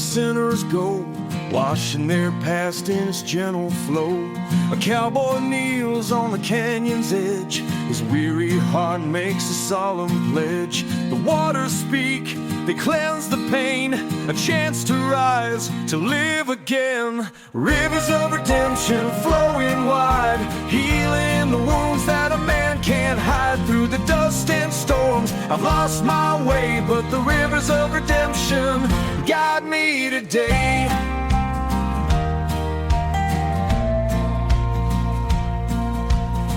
sinners go, washing their past in its gentle flow. A cowboy kneels on the canyon's edge, his weary heart makes a solemn pledge. The waters speak, they cleanse the pain, a chance to rise, to live again. Rivers of redemption flowing wide, healing the wounds that a man can't hide. Through the dust and storms, I've lost my way, but the rivers of redemption guide me today.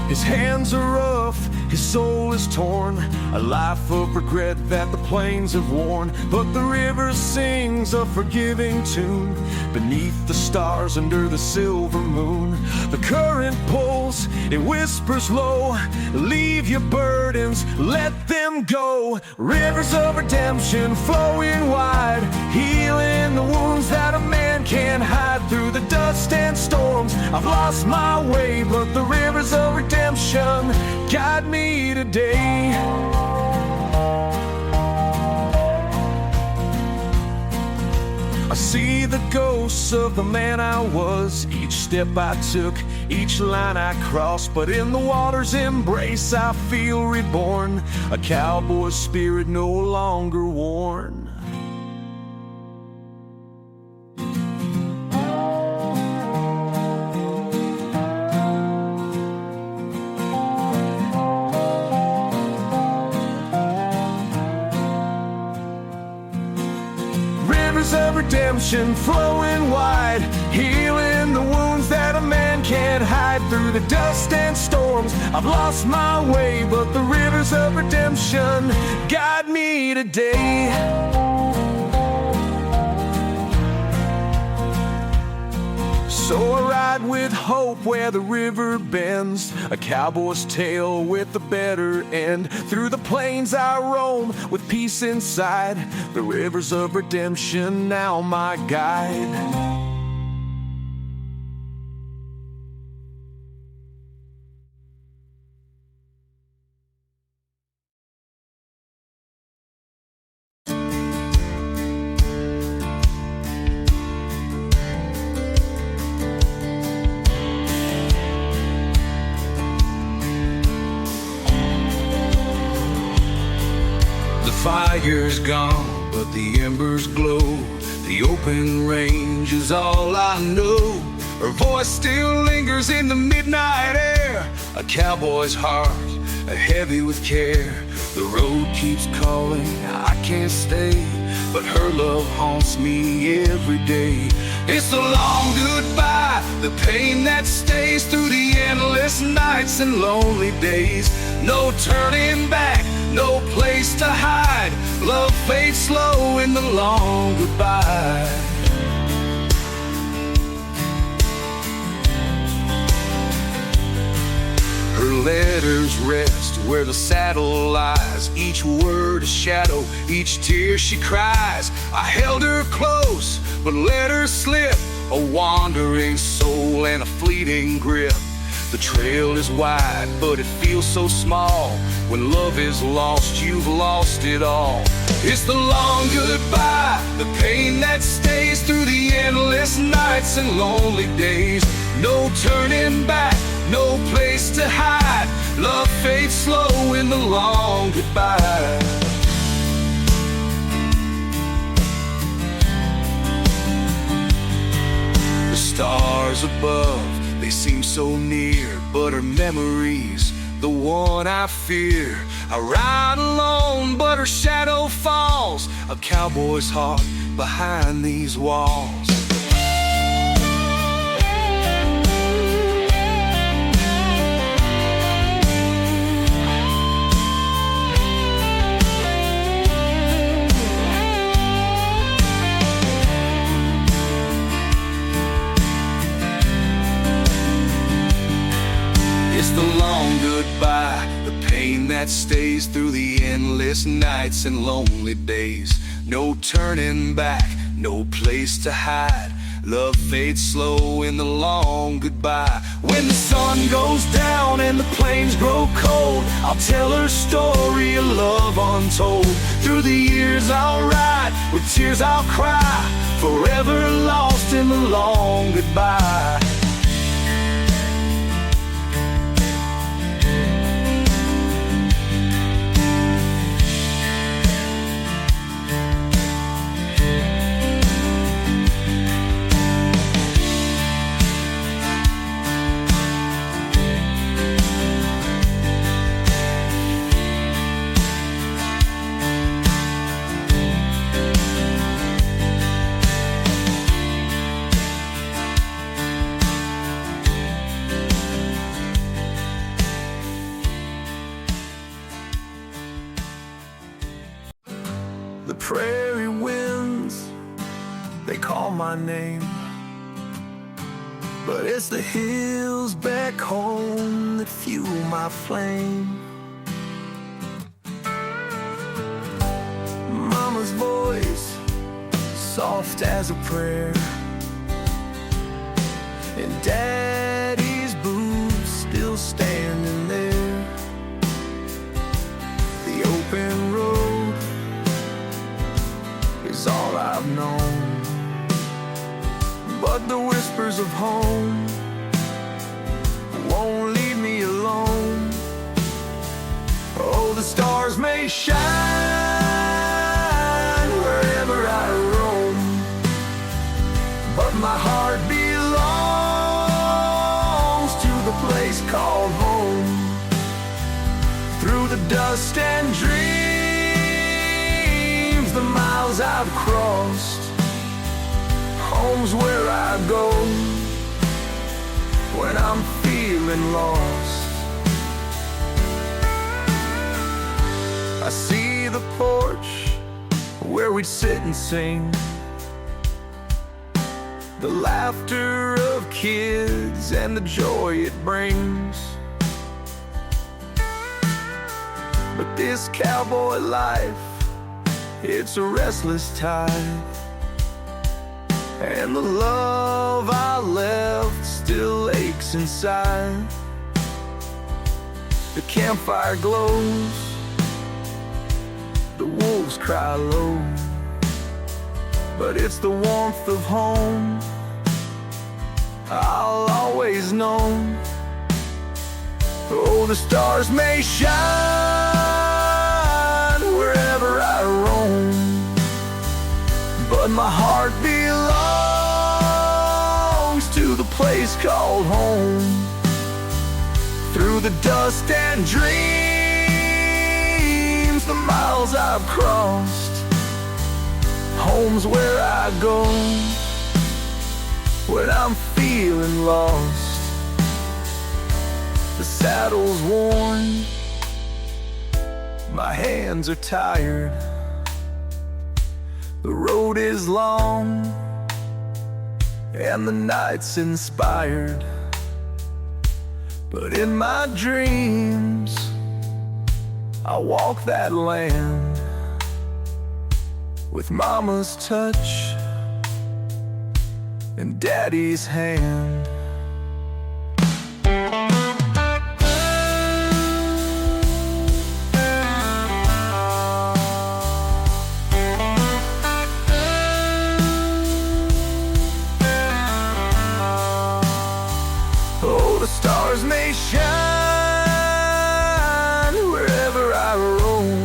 His hands are rough, his soul is torn, a life of regret that the plains have worn. But the river sings a forgiving tune beneath the stars under the silver moon. The current pulls, it whispers low, leave your burdens, let them go. Rivers of redemption flowing wide, healing the wounds that a man can't hide. Through the dust and storms, I've lost my way, but the rivers of redemption guide me today. I see the ghosts of the man I was, each step I took, each line I crossed. But in the water's embrace I feel reborn, a cowboy's spirit no longer worn. Rivers of redemption flowing wide, healing the wounds that a man can't hide. Through the dust and storms, I've lost my way, but the rivers of redemption guide me today. So I ride with hope where the river bends, a cowboy's tale with a better end. Through the plains I roam with peace inside, the rivers of redemption now my guide. The fire's gone, but the embers glow. The open range is all I know. Her voice still lingers in the midnight air, a cowboy's heart, heavy with care. The road keeps calling, I can't stay, but her love haunts me every day. It's a long goodbye, the pain that stays through the endless nights and lonely days. No turning back, no place to hide. Love fades slow in the long goodbye. Her letters rest where the saddle lies, each word a shadow, each tear she cries. I held her close, but let her slip, a wandering soul and a fleeting grip. The trail is wide, but it feels so small. When love is lost, you've lost it all. It's the long goodbye, the pain that stays through the endless nights and lonely days. No turning back, no place to hide. Love fades slow in the long goodbye. The stars above, they seem so near, but her memory's the one I fear. I ride alone, but her shadow falls, a cowboy's heart behind these walls. It's the long goodbye, the pain that stays through the endless nights and lonely days. No turning back, no place to hide. Love fades slow in the long goodbye. When the sun goes down and the plains grow cold, I'll tell her story of love untold. Through the years I'll ride, with tears I'll cry, forever by. The prairie winds, they call my name, but it's the hills back home that fuel my flame. Mama's voice, soft as a prayer, and Daddy's boots still standing there. The open road is all I've known, but the whispers of home won't leave me alone. Oh, the stars may shine wherever I roam, but my heart belongs to the place called home. Through the dust and dreams, the miles I've crossed, home's where I go when I'm feeling lost. I see the porch where we'd sit and sing, the laughter of kids and the joy it brings. But this cowboy life, it's a restless tide, and the love I left still aches inside. The campfire glows, the wolves cry low, but it's the warmth of home I'll always know. Oh, the stars may shine wherever I roam, but my heart belongs to the place called home. Through the dust and dreams, the miles I've crossed, home's where I go when I'm feeling lost. The saddle's worn, my hands are tired, the road is long, and the night's inspired. But in my dreams, I walk that land with Mama's touch and Daddy's hand. Oh, the stars may shine wherever I roam,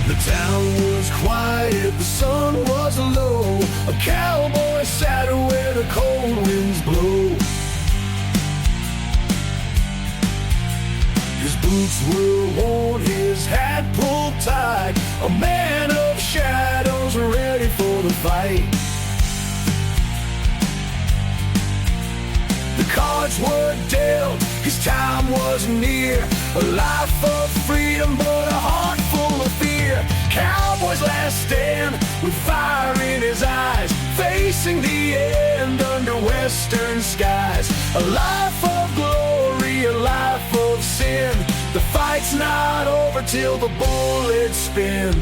the town was quiet, the sun was low. A cowboy sat where the cold winds blow. His boots were worn, his hat pulled tight, a man of shadows ready for the fight. The cards were dealt, his time was near, a life of freedom but a heart full of fear. Cowboy's last stand with fire in his eyes, facing the end under western skies. A life of glory, a life of sin, The fight's not over till the bullet spins.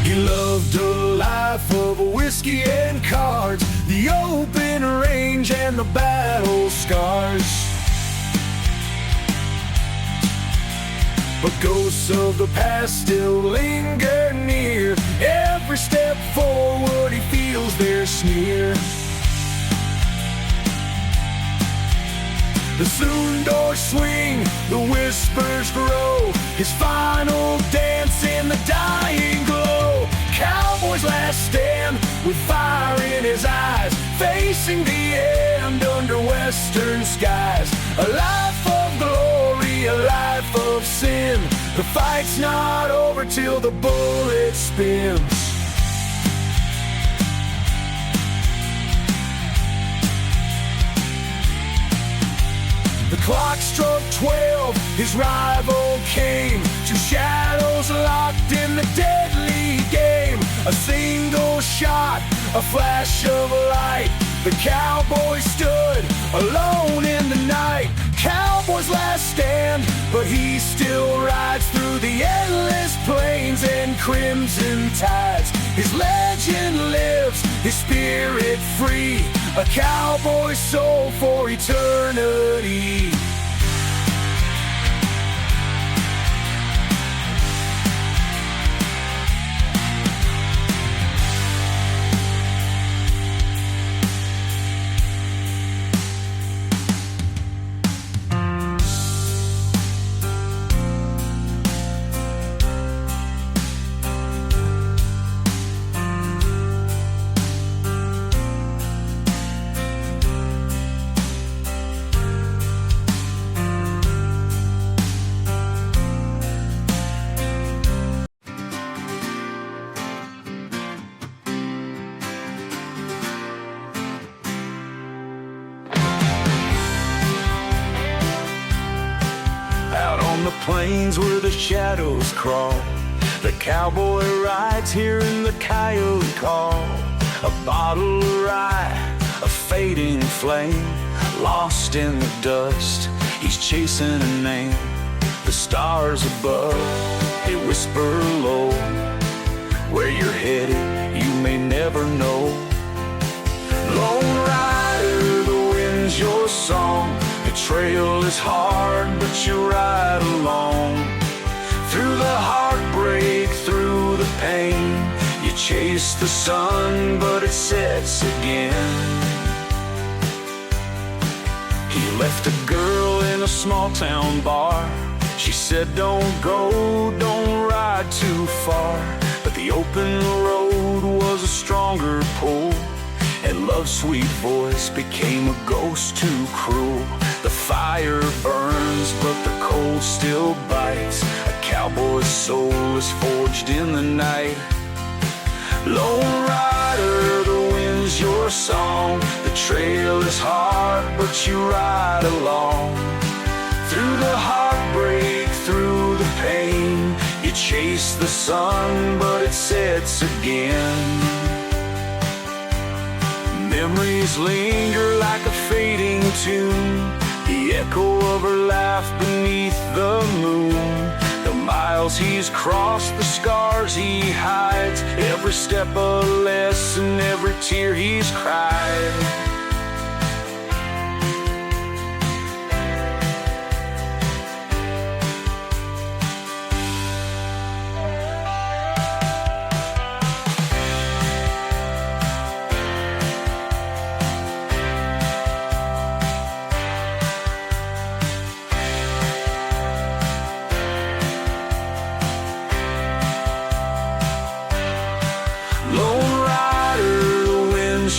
He loved a life of whiskey and cards, the open range and the battle scars. But ghosts of the past still linger near. Every step forward he feels their sneer. The saloon doors swing, the whispers grow, his final dance in the dying glow. Cowboy's last stand with fire in his eyes, facing the end under western skies. A life of glory, a life of sin. The fight's not over till the bullet spins. The clock struck 12, his rival came. Two shadows locked in the deadly game. A single shot, a flash of light. The cowboy stood alone in the night. Cowboy's last stand, but he still rides through the endless plains and crimson tides. His legend lives, his spirit free, a cowboy's soul for eternity. The plains where the shadows crawl, the cowboy rides hearing the coyote call. A bottle of rye, a fading flame, lost in the dust, he's chasing a name. The stars above, they whisper low, where you're headed you may never know. Lone rider, the wind's your song. The trail is hard, but you ride along. Through the heartbreak, through the pain, you chase the sun, but it sets again. He left a girl in a small town bar. She said, don't go, don't ride too far. But the open road was a stronger pull, and love's sweet voice became a ghost too cruel. The fire burns, but the cold still bites. A cowboy's soul is forged in the night. Lone rider, the wind's your song. The trail is hard, but you ride along. Through the heartbreak, through the pain, you chase the sun, but it sets again. Memories linger like a fading tune, the echo of her laugh beneath the moon. The miles he's crossed, the scars he hides, every step a lesson, every tear he's cried.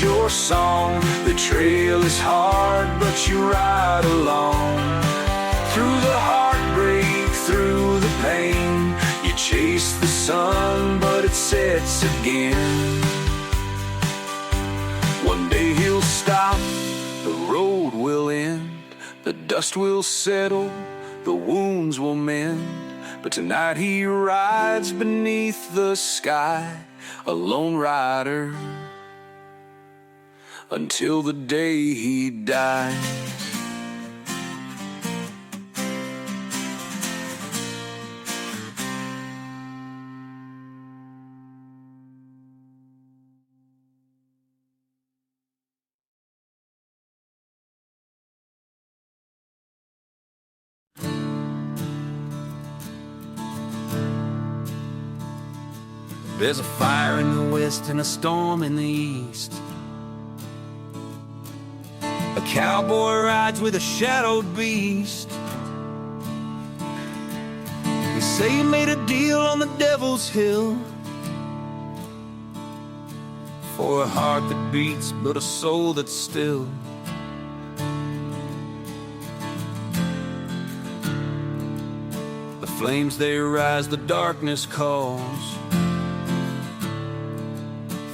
Your song, the trail is hard, but you ride along. Through the heartbreak, through the pain, you chase the sun, but it sets again. One day he'll stop, the road will end, the dust will settle, the wounds will mend. But tonight he rides beneath the sky, a lone rider, until the day he died. There's a fire in the west and a storm in the east. A cowboy rides with a shadowed beast. They say he made a deal on the devil's hill, for a heart that beats but a soul that's still. The flames they rise, the darkness calls.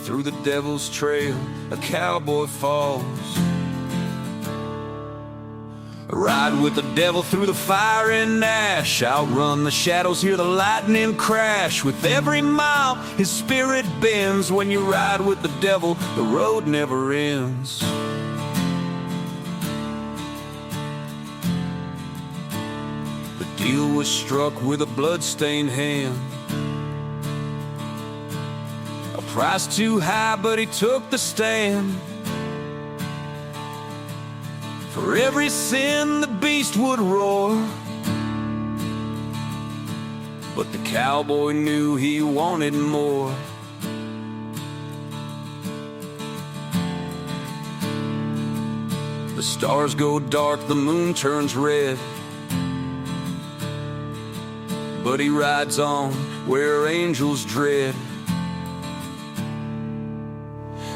Through the devil's trail, a cowboy falls. Ride with the devil through the fire and ash. Outrun the shadows, hear the lightning crash. With every mile, his spirit bends. When you ride with the devil, the road never ends. The deal was struck with a blood-stained hand. Price too high, but he took the stand. For every sin the beast would roar, but the cowboy knew he wanted more. The stars go dark, the moon turns red, but he rides on where angels dread.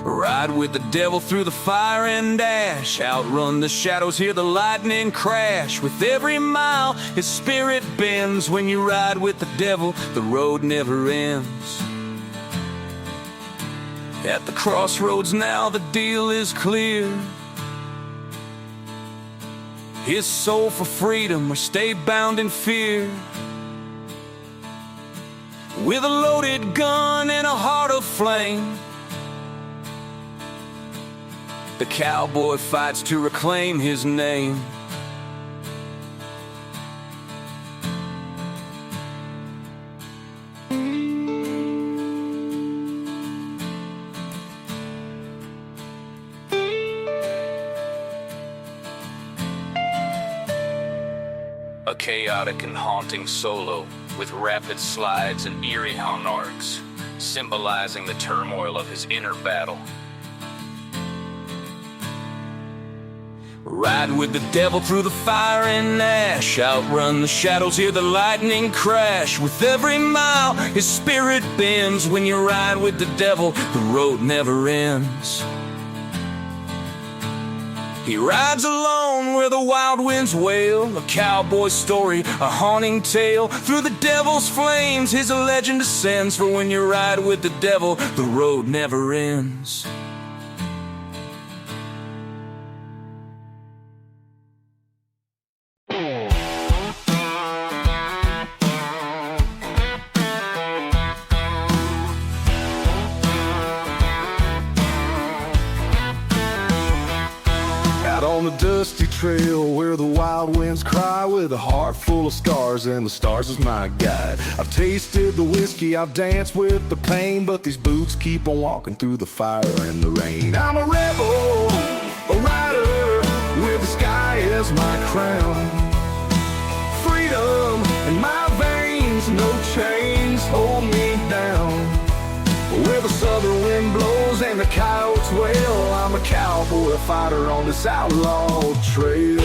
Ride with the devil through the fire and ash. Outrun the shadows, hear the lightning crash. With every mile, his spirit bends. When you ride with the devil, the road never ends. At the crossroads now, the deal is clear. His soul for freedom or stay bound in fear. With a loaded gun and a heart of flame, the cowboy fights to reclaim his name. A chaotic and haunting solo with rapid slides and eerie hung arcs, symbolizing the turmoil of his inner battle. Ride with the devil through the fire and ash. Outrun the shadows, hear the lightning crash. With every mile, his spirit bends. When you ride with the devil, the road never ends. He rides alone where the wild winds wail. A cowboy story, a haunting tale. Through the devil's flames, his legend ascends. For when you ride with the devil, the road never ends. On the dusty trail where the wild winds cry, with a heart full of scars and the stars is my guide. I've tasted the whiskey, I've danced with the pain, but these boots keep on walking through the fire and the rain. I'm a rebel, a rider, with the sky as my crown. Freedom in my veins, no chains hold me down. Where the southern wind blows and the coyotes wail, I'm a cowboy, a fighter on this outlaw trail.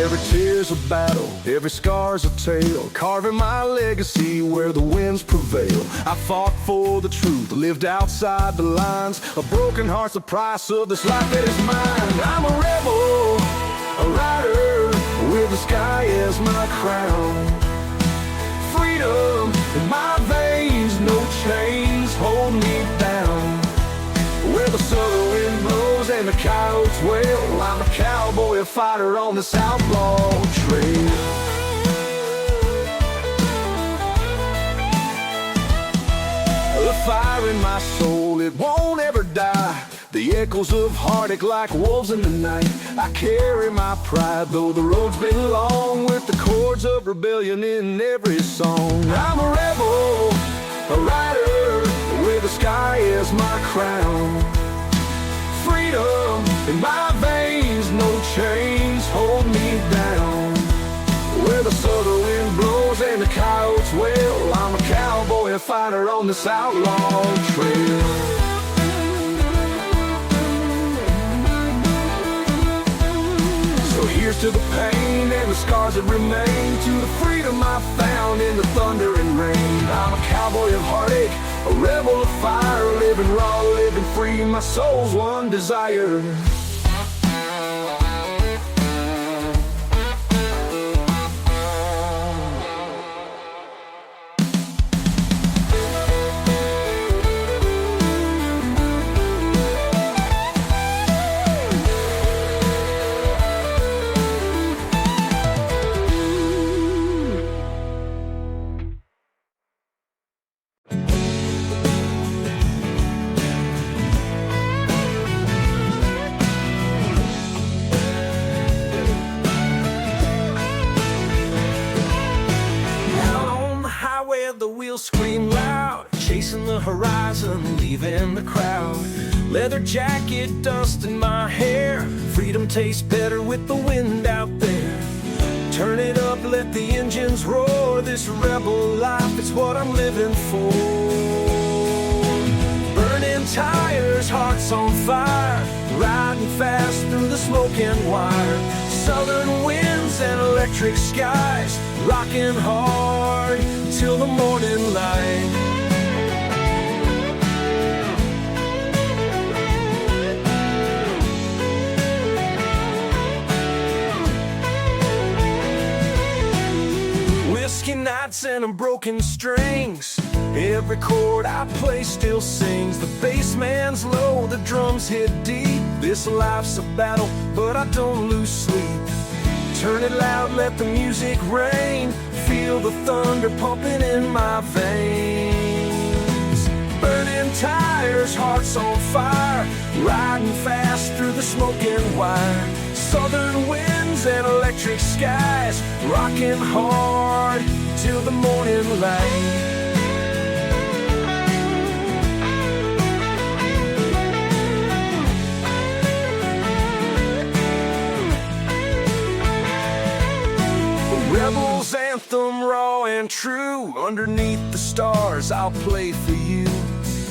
Every tear's a battle, every scar's a tale, carving my legacy where the winds prevail. I fought for the truth, lived outside the lines. A broken heart's the price of this life that is mine. I'm a rebel, a rider, with the sky as my crown. Freedom in my veins, no chains hold me down. Where the southern wind blows and the coyotes wail, I'm a cowboy, a fighter on this outlaw trail. fire in my soul, it won't ever die. The echoes of heartache like wolves in the night. I carry my pride, though the road's been long, with the chords of rebellion in every song. I'm a rebel, a rider, where the sky is my crown. Freedom in my veins, no chains hold me down. Where the southern wind blows and the coyotes wail, I'm a cowboy, a fighter on this outlaw trail. So here's to the pain and the scars that remain, to the freedom I found in the thunder and rain. I'm a cowboy of heartache, a rebel of fire, living raw, living free, my soul's one desire. The wheels scream loud, chasing the horizon, leaving the crowd. Leather jacket, dust in my hair, freedom tastes better with the wind out there. Turn it up, let the engines roar, this rebel life is what I'm living for. Burning tires, hearts on fire, riding fast through the smoke and wire. Southern winds and electric skies, rocking hard till the morning light. Whiskey nights and broken strings, every chord I play still sings. The bass man's low, the drums hit deep. This life's a battle, but I don't lose sleep. Turn it loud, let the music rain, feel the thunder pumping in my veins. Burning tires, hearts on fire, riding fast through the smoke and wire. Southern winds and electric skies, rocking hard till the morning light. Rebel's anthem, raw and true, underneath the stars I'll play for you.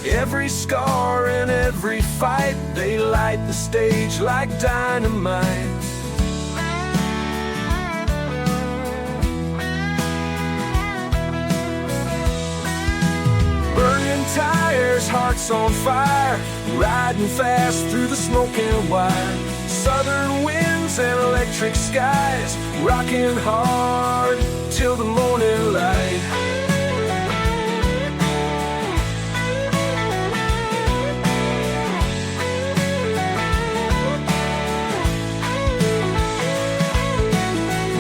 Every scar and every fight, they light the stage like dynamite. Burning tires, hearts on fire, riding fast through the smoke and wire. Southern winds and electric skies, rocking hard till the morning light.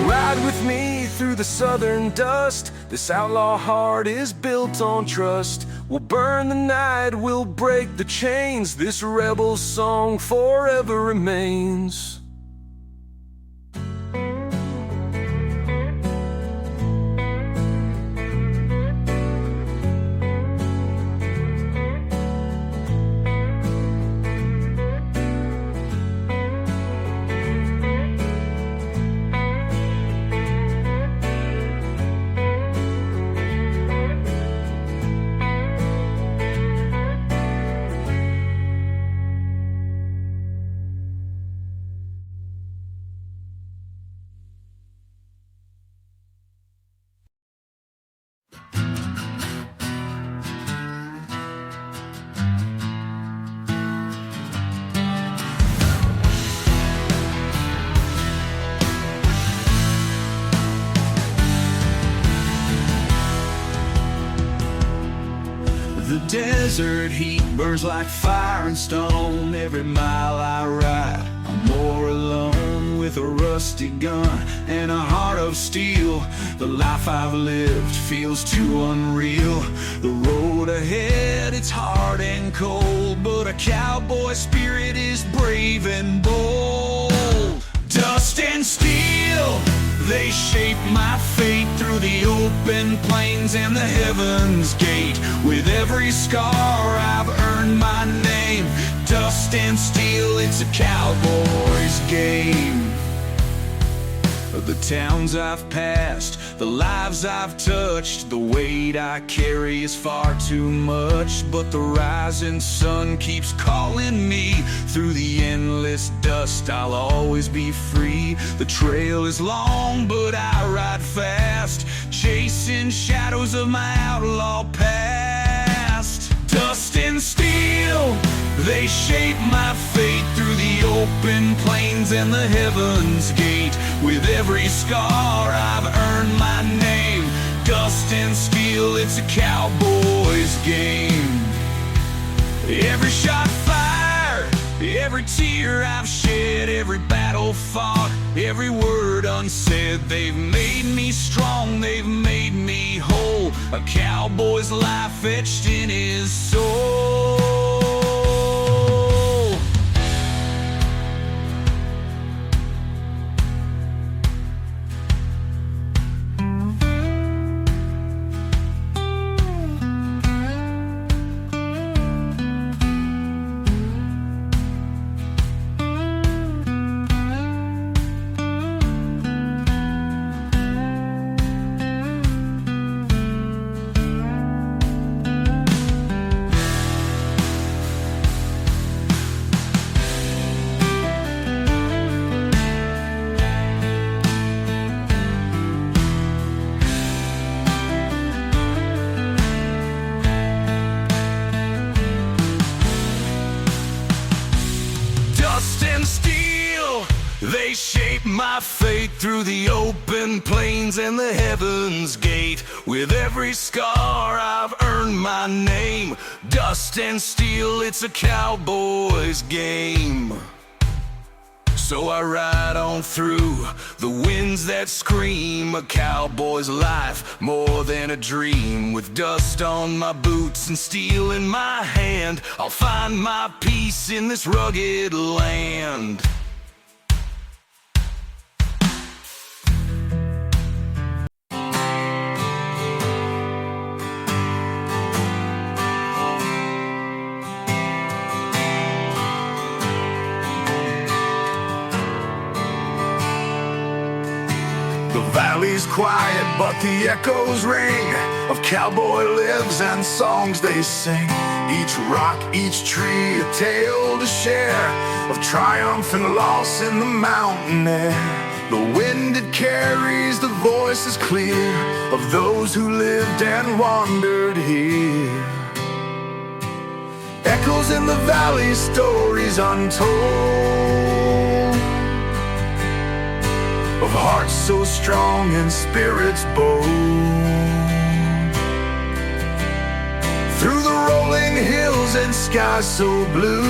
Ride with me through the southern dust, this outlaw heart is built on trust. We'll burn the night, we'll break the chains, this rebel song forever remains. The desert heat burns like fire and stone. Every mile I ride, I'm more alone. With a rusty gun and a heart of steel, the life I've lived feels too unreal. The road ahead it's hard and cold, but a cowboy spirit is brave and bold. Dust and steel, they shape my fate through the open plains and the heaven's gate. With every scar I've earned my name. Dust and steel, it's a cowboy's game. The towns I've passed, the lives I've touched, the weight I carry is far too much. But the rising sun keeps calling me. Through the endless dust I'll always be free. The trail is long but I ride fast, chasing shadows of my outlaw past. Dust and steel, they shape my fate through the open plains and the heaven's gate. With every scar I've earned my name. Dust and steel, it's a cowboy's game. Every shot fired, every tear I've shed, every battle fought, every word unsaid. They've made me strong, they've made me whole. A cowboy's life etched in his soul. They shape my fate through the open plains and the heaven's gate. With every scar I've earned my name. Dust and steel, it's a cowboy's game. So I ride on through the winds that scream. A cowboy's life, more than a dream. With dust on my boots and steel in my hand, I'll find my peace in this rugged land. The valley's quiet, but the echoes ring of cowboy lives and songs they sing. Each rock, each tree, a tale to share of triumph and loss in the mountain air. The wind it carries, the voice is clear of those who lived and wandered here. Echoes in the valley, stories untold, of hearts so strong and spirits bold. Through the rolling hills and skies so blue,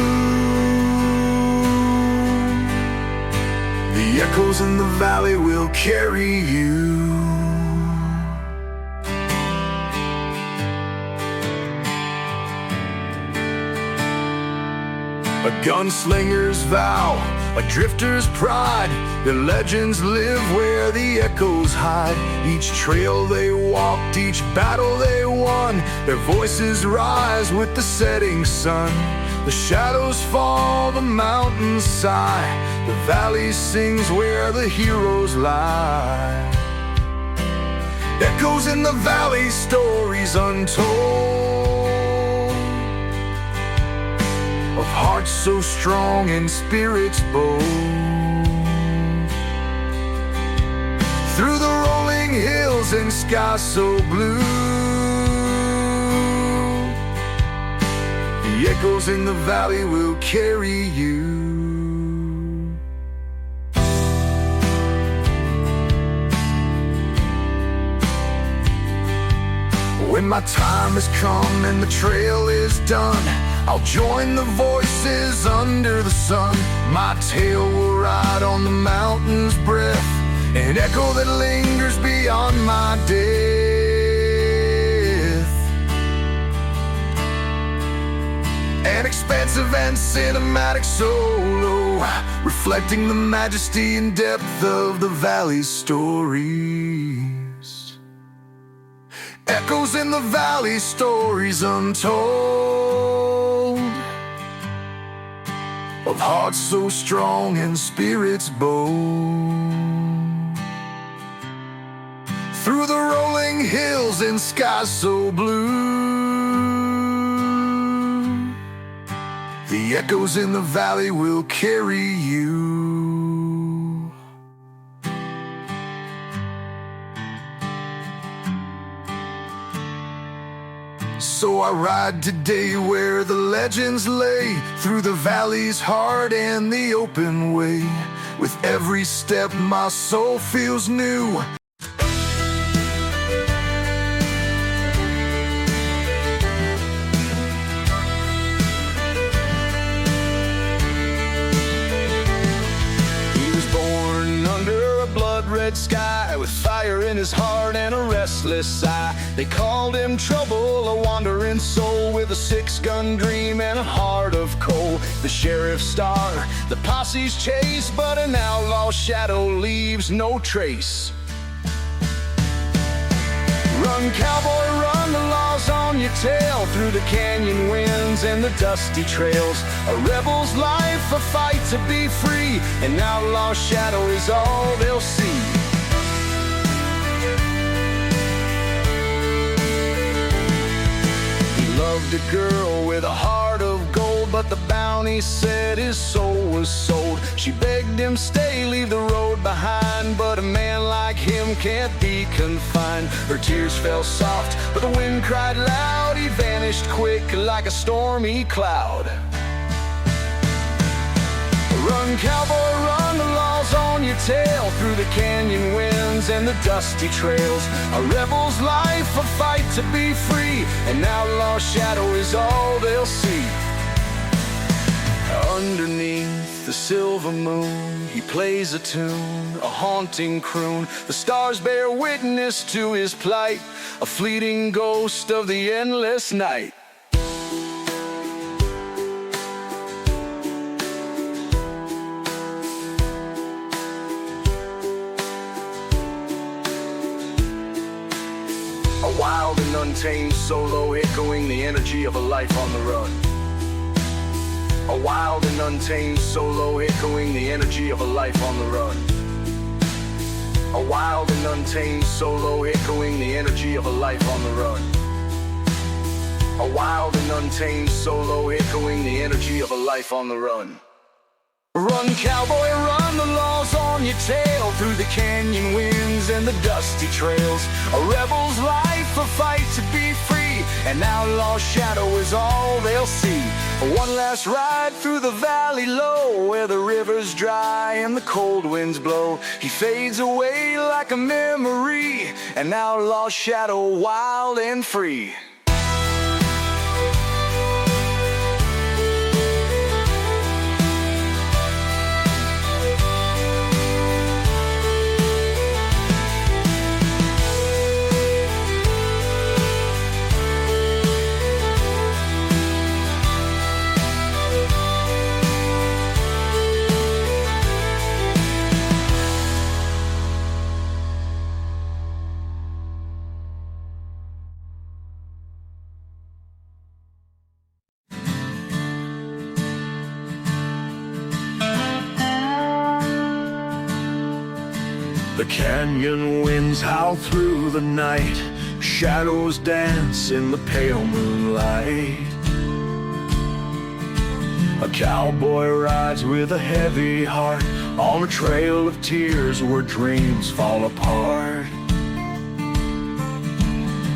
the echoes in the valley will carry you. A gunslinger's vow, a drifter's pride. Their legends live where the echoes hide. Each trail they walked, each battle they won, their voices rise with the setting sun. The shadows fall, the mountains sigh, the valley sings where the heroes lie. Echoes in the valley, stories untold, of hearts so strong and spirits bold. Through the rolling hills and skies so blue, the echoes in the valley will carry you. When my time has come and the trail is done, I'll join the voices under the sun. My tale will ride on the mountain's breath, an echo that lingers beyond my death. expansive and cinematic solo, reflecting the majesty and depth of the valley's stories. Echoes in the valley, stories untold, of hearts so strong and spirits bold. Through the rolling hills and skies so blue, the echoes in the valley will carry you. So I ride today where the legends lay, through the valley's heart and the open way. With every step my soul feels new. Red sky with fire in his heart and a restless sigh. They called him trouble, a wandering soul with a six-gun dream and a heart of coal. The sheriff's star, the posse's chase, but an outlaw shadow leaves no trace. Run, cowboy, run, the law's on your tail, through the canyon winds and the dusty trails. A rebel's life, a fight to be free, an outlaw shadow is all they'll see. He loved a girl with a heart of gold, but the bounty said his soul was sold. She begged him stay, leave the road behind, but a man like him can't be confined. Her tears fell soft, but the wind cried loud. He vanished quick like a stormy cloud. Run, cowboy, run, the law's on your tail, through the canyon winds and the dusty trails. A rebel's life, a fight to be free, an outlaw shadow is all they'll see. Underneath the silver moon, he plays a tune, a haunting croon. The stars bear witness to his plight, a fleeting ghost of the endless night. A wild and untamed solo, echoing the energy of a life on the run. A wild and untamed solo, echoing the energy of a life on the run. A wild and untamed solo, echoing the energy of a life on the run. A wild and untamed solo, echoing the energy of a life on the run. Run, cowboy, run, the law's on your tail, through the canyon winds and the dusty trails. A rebel's life, a fight to be free, an outlaw shadow is all they'll see. One last ride through the valley low, where the river's dry and the cold winds blow. He fades away like a memory, an outlaw shadow wild and free. The canyon winds howl through the night, shadows dance in the pale moonlight. A cowboy rides with a heavy heart on a trail of tears where dreams fall apart.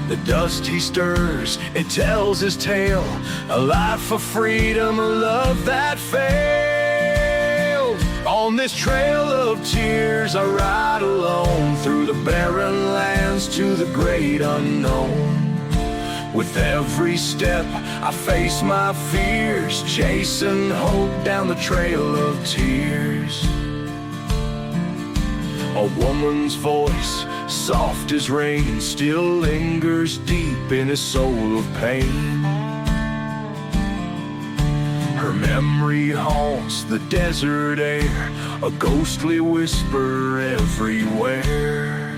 The dust he stirs, it tells his tale, a life for freedom, a love that failed. On this trail of tears I ride alone, through the barren lands to the great unknown. With every step I face my fears, chasing hope down the trail of tears. A woman's voice, soft as rain, still lingers deep in his soul of pain. Her memory haunts the desert air, a ghostly whisper everywhere.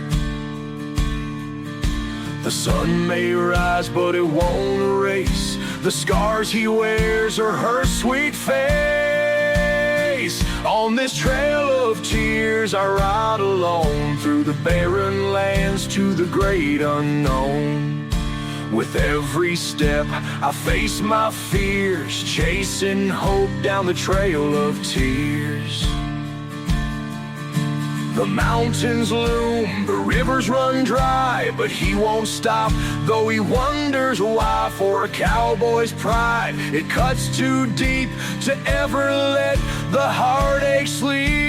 The sun may rise, but it won't erase the scars he wears or her sweet face. On this trail of tears I ride alone, through the barren lands to the great unknown. With every step I face my fears, chasing hope down the trail of tears. The mountains loom, the rivers run dry, but he won't stop, though he wonders why. For a cowboy's pride, it cuts too deep to ever let the heartache sleep.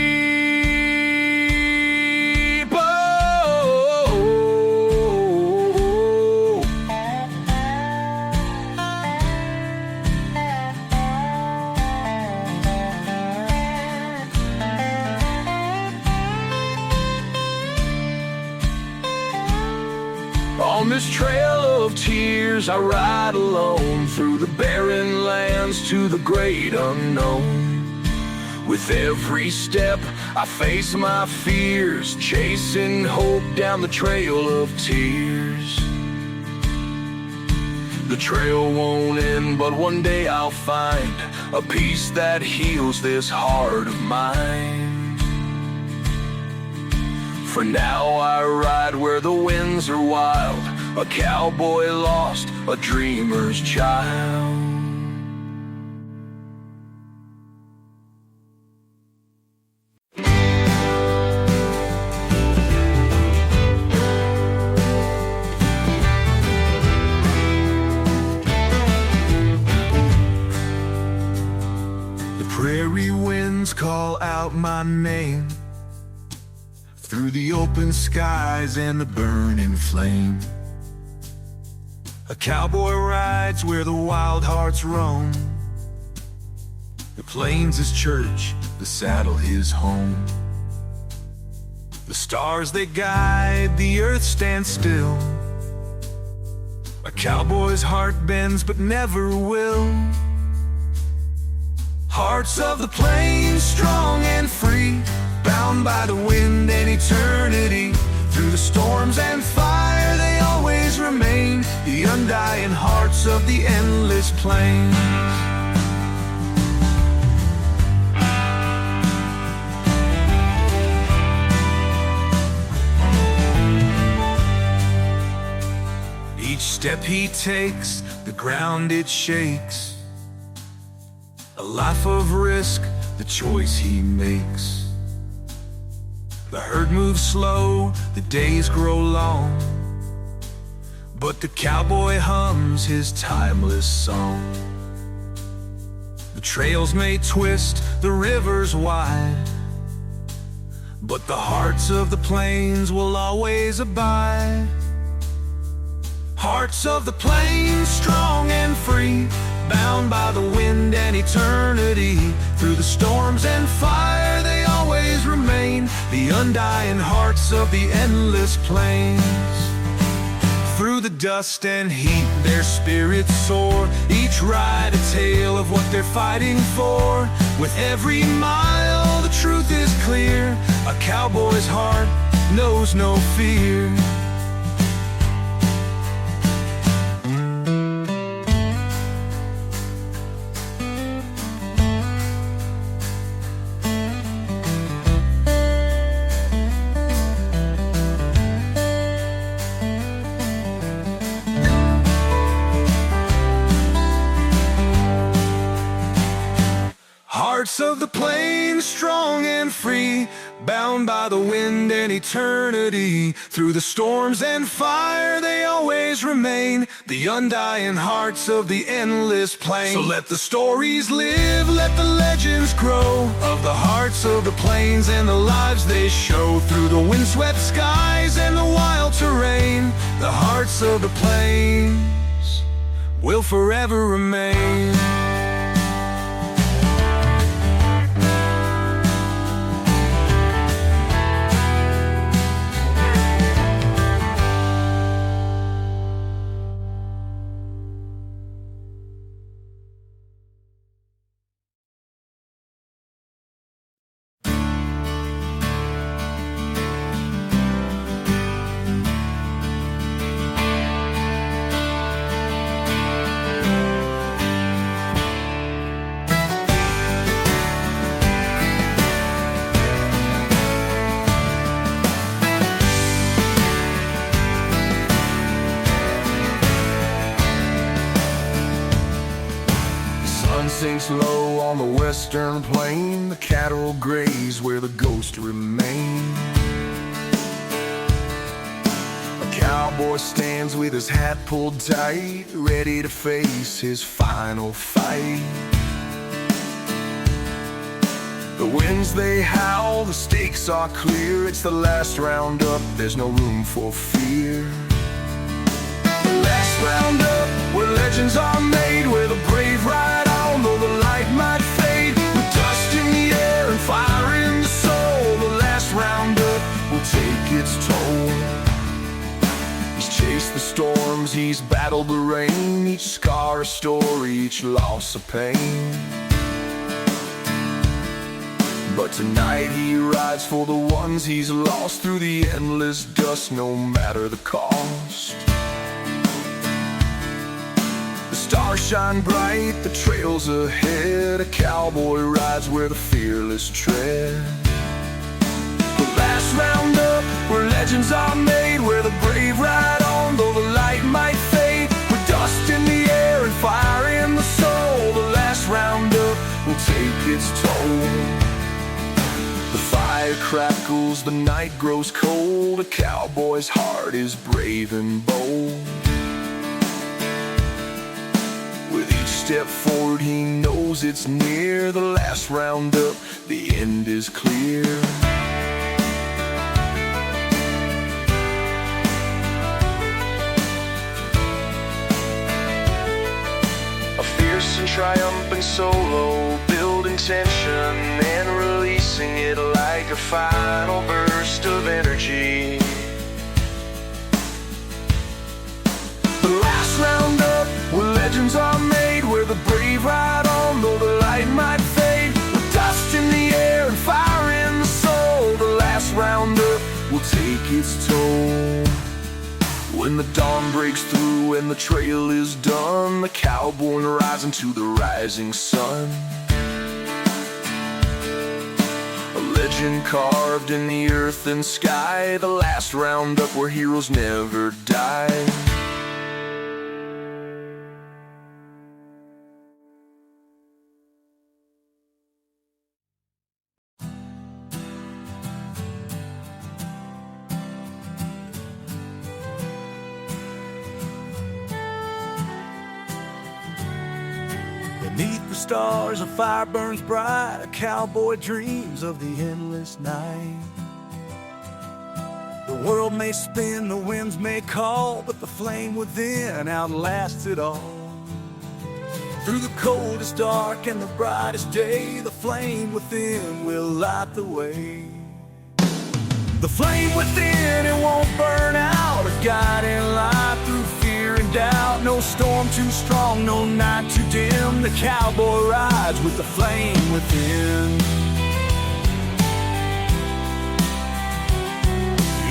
On this trail of tears I ride alone, through the barren lands to the great unknown. With every step I face my fears, chasing hope down the trail of tears. The trail won't end, but one day I'll find a peace that heals this heart of mine. For now I ride where the winds are wild, a cowboy lost, a dreamer's child. The prairie winds call out my name, through the open skies and the burning flame. A cowboy rides where the wild hearts roam. The plains his church, the saddle his home. The stars they guide, the earth stands still. A cowboy's heart bends but never will. Hearts of the plains, strong and free, bound by the wind and eternity. Through the storms and fire they always remain, the undying hearts of the endless plains. Each step he takes, the ground it shakes. A life of risk, the choice he makes. The herd moves slow, the days grow long, but the cowboy hums his timeless song. The trails may twist, the rivers wide, but the hearts of the plains will always abide. Hearts of the plains, strong and free, bound by the wind and eternity. Through the storms and fire they always remain, the undying hearts of the endless plains. Through the dust and heat their spirits soar, each ride a tale of what they're fighting for. With every mile the truth is clear, a cowboy's heart knows no fear. Hearts of the plains, strong and free, bound by the wind and eternity. Through the storms and fire they always remain, the undying hearts of the endless plain. So let the stories live, let the legends grow, of the hearts of the plains and the lives they show. Through the windswept skies and the wild terrain, the hearts of the plains will forever remain. sun sinks low on the western plain. The cattle graze where the ghosts remain. A cowboy stands with his hat pulled tight, ready to face his final fight. The winds they howl, the stakes are clear. It's the last roundup, there's no room for fear. The last roundup, where legends are made, where the brave ride on, though the light might fade. With dust in the air and fire in the soul, the last roundup will take its toll. He's chased the storms, he's battled the rain, each scar a story, each loss a pain. But tonight he rides for the ones he's lost, through the endless dust, no matter the cost. The stars shine bright, the trails ahead. A cowboy rides where the fearless tread. The last roundup, where legends are made, where the brave ride on, though the light might fade. With dust in the air and fire in the soul, the last roundup will take its toll. The fire crackles, the night grows cold. A cowboy's heart is brave and bold. With each step forward he knows it's near. The last roundup, the end is clear. A fierce and triumphant solo, building tension and releasing it like a final burst of energy. The last roundup, where legends are made, where the brave ride on, though the light might fade. With dust in the air and fire in the soul, the last roundup will take its toll. When the dawn breaks through and the trail is done, the cowboy rides into the rising sun. A legend carved in the earth and sky, the last roundup where heroes never die. Beneath the stars, a fire burns bright. A cowboy dreams of the endless night. The world may spin, the winds may call, but the flame within outlasts it all. Through the coldest dark and the brightest day, the flame within will light the way. The flame within, it won't burn out, a guiding light through fear and doubt. No storm too strong, no night too dim. The cowboy rides with the flame within.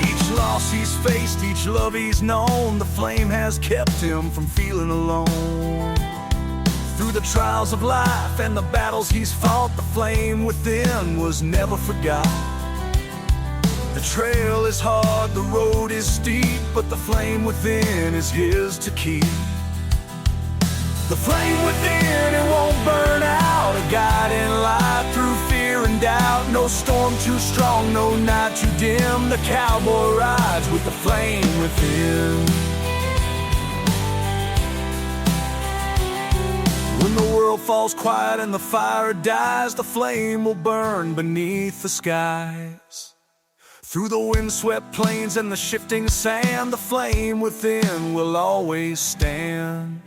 Each loss he's faced, each love he's known, the flame has kept him from feeling alone. Through the trials of life and the battles he's fought, the flame within was never forgot. The trail is hard, the road is steep, but the flame within is his to keep. The flame within, it won't burn out, a guiding light through fear and doubt. No storm too strong, no night too dim. The cowboy rides with the flame within. When the world falls quiet and the fire dies, the flame will burn beneath the skies. Through the windswept plains and the shifting sand, the flame within will always stand.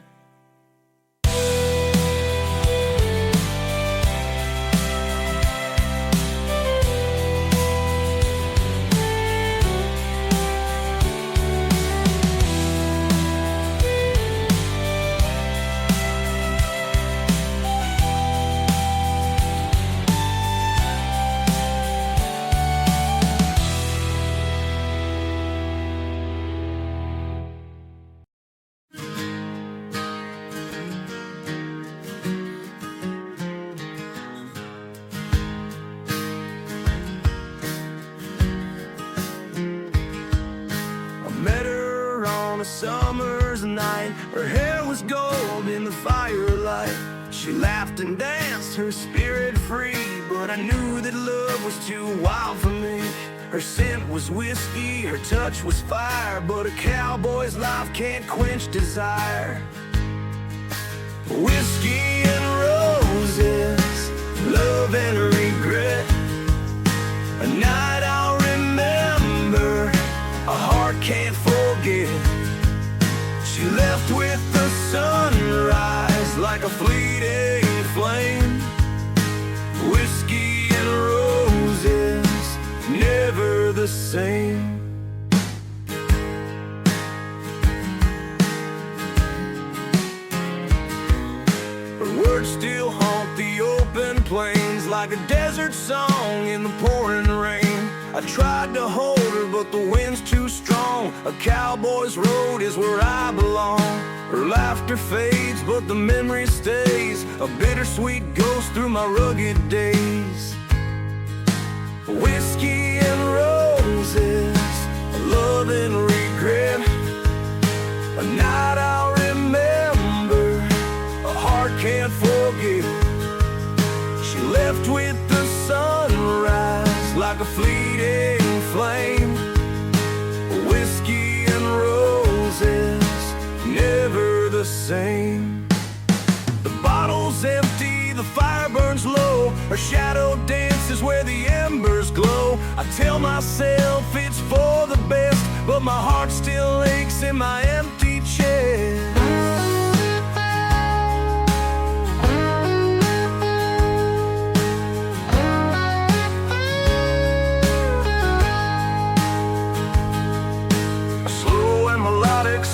Summer's night, her hair was gold in the firelight. She laughed and danced, her spirit free, but I knew that love was too wild for me. Her scent was whiskey, her touch was fire, but a cowboy's life can't quench desire. Whiskey and roses, love and regret, a night I'll remember, a heart can't forget. She left with the sunrise like a fleeting flame. Whiskey and roses, never the same. Her words still haunt the open plains like a desert song in the pouring rain. I tried to hold her, but the wind's too strong. A cowboy's road is where I belong. Her laughter fades, but the memory stays, a bittersweet ghost through my rugged days. Whiskey and roses, love and regret, a night I'll remember, a heart can't forget. She left with the sunrise like a fleeting flame. Whiskey and roses, never the same. The bottle's empty, the fire burns low, her shadow dances where the embers glow. I tell myself it's for the best, but my heart still aches in my empty chest.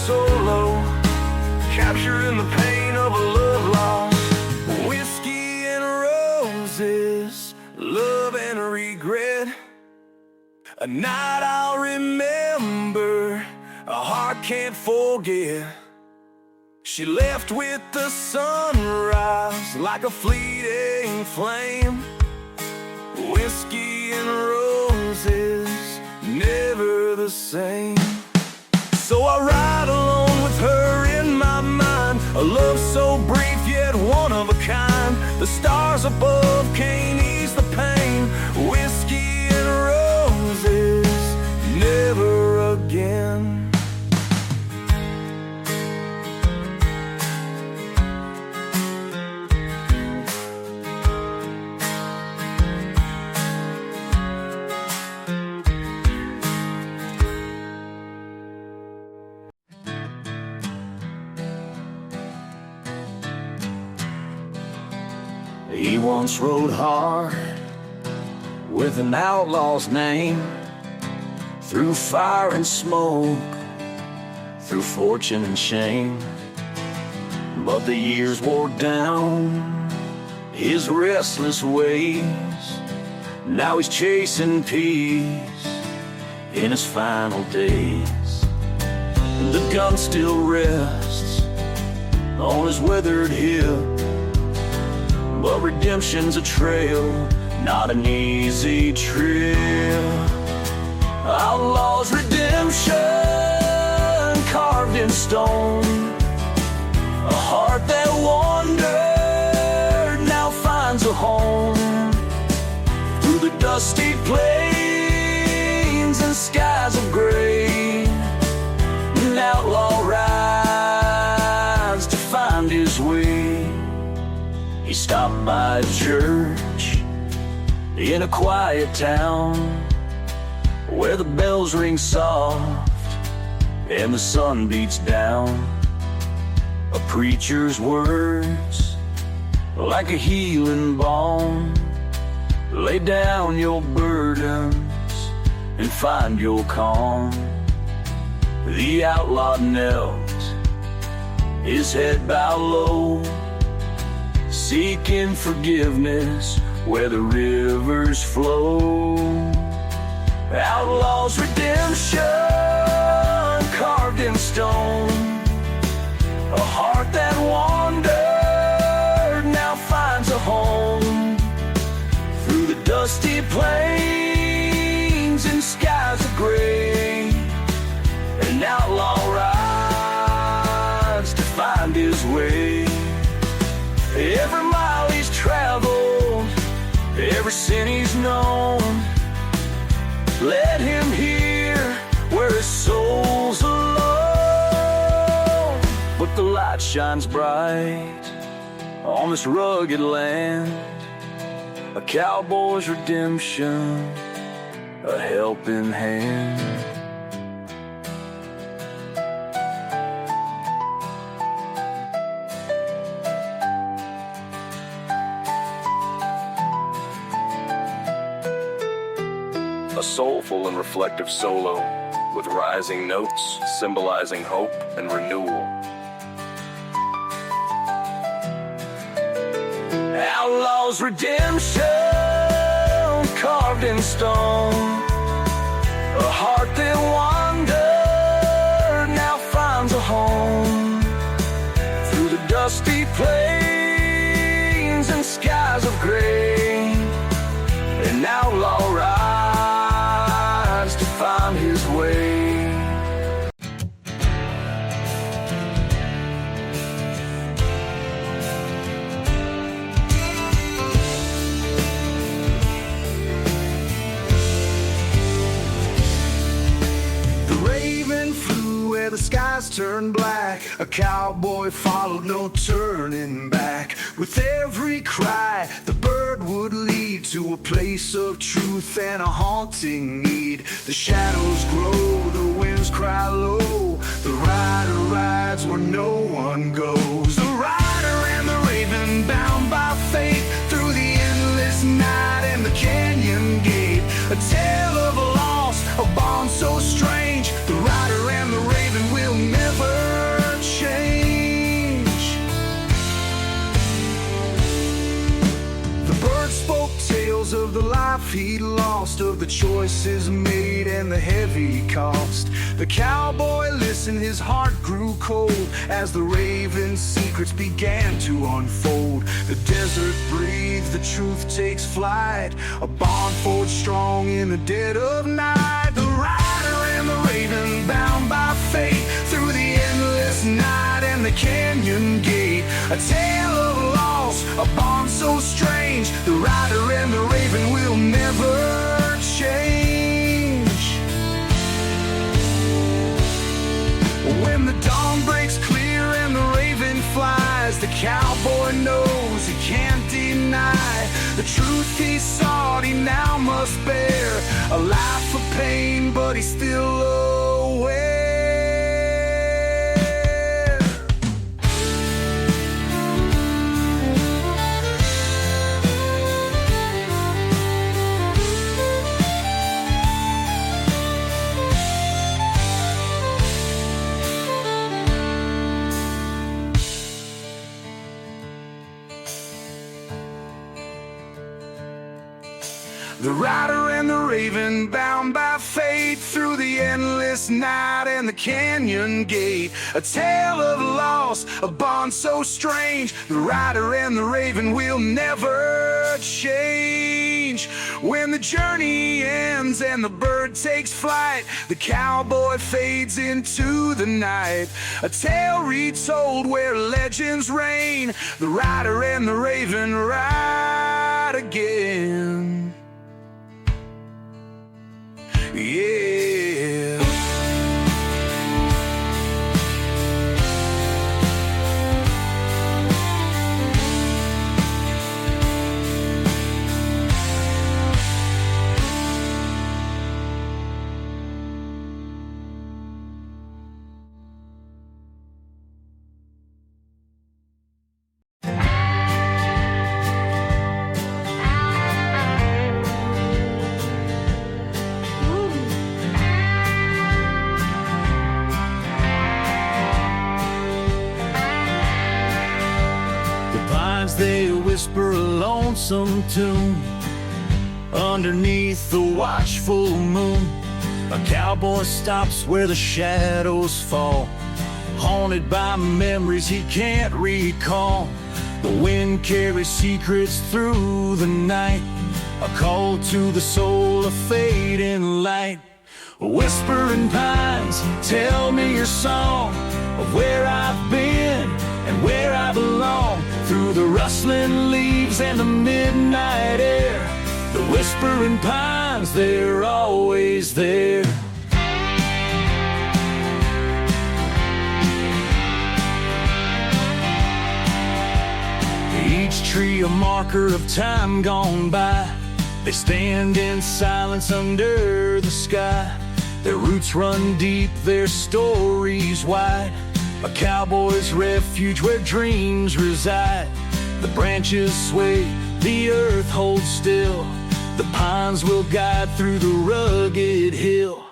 Solo, capturing the pain of a love lost. Whiskey and roses, love and regret, a night I'll remember, a heart can't forget. She left with the sunrise like a fleeting flame. Whiskey and roses, never the same. So I ride alone with her in my mind, a love so brief yet one of a kind. The stars above can't ease the pain. Whiskey and roses, never again. He once rode hard with an outlaw's name, through fire and smoke, through fortune and shame. But the years wore down his restless ways. Now he's chasing peace in his final days. The gun still rests on his weathered hip, but redemption's a trail, not an easy trip. Outlaw's redemption carved in stone, a heart that wandered now finds a home. Through the dusty plains and skies of gray, an outlaw rides to find his way. He stopped by a church in a quiet town, where the bells ring soft and the sun beats down. A preacher's words, like a healing balm. Lay down your burdens and find your calm. The outlaw knelt, his head bowed low, seeking forgiveness where the rivers flow. Outlaw's redemption carved in stone, a heart that wandered now finds a home. Through the dusty plains and skies of gray, an outlaw rides to find his way. Every every sin he's known. Let him hear where his soul's alone. But the light shines bright on this rugged land, a cowboy's redemption, a helping hand. A soulful and reflective solo with rising notes symbolizing hope and renewal. Outlaw's redemption carved in stone, a heart that wandered now finds a home. Through the dusty plains and skies of gray, an outlaw rides to find his way. The skies turned black, a cowboy followed, no turning back. With every cry, the bird would lead to a place of truth and a haunting need. The shadows grow, the winds cry low, the rider rides where no one goes. The rider and the raven, bound by fate, through the endless night and the canyon gate. A tale of a loss, a bond so strange. The rider and the raven will never change. The bird spoke tales of the life he'd lost, of the choices made and the heavy cost. The cowboy listened, his heart grew cold as the raven's secrets began to unfold. The desert breathes, the truth takes flight, a bond forged strong in the dead of night. The rider and the raven, bound by fate, through the endless night and the canyon gate. A tale of loss, a bond so strange. The rider and the raven will never change. When the dawn breaks clear and the raven flies, the cowboy knows he can't deny the truth he sought, he now must bear. A life of pain, but he's still aware. The rider and the raven, bound by fate, through the endless night and the canyon gate. A tale of loss, a bond so strange. The rider and the raven will never change. When the journey ends and the bird takes flight, the cowboy fades into the night. A tale retold where legends reign. The rider and the raven ride again. Yeah. They whisper a lonesome tune underneath the watchful moon. A cowboy stops where the shadows fall, haunted by memories he can't recall. The wind carries secrets through the night, a call to the soul of fading light. Whispering pines, tell me your song of where I've been and where I belong. Through the rustling leaves and the midnight air, The whispering pines, they're always there. Each tree a marker of time gone by. They stand in silence under the sky. Their roots run deep, their stories wide. A cowboy's refuge where dreams reside. The branches sway, the earth holds still. The pines will guide through the rugged hill.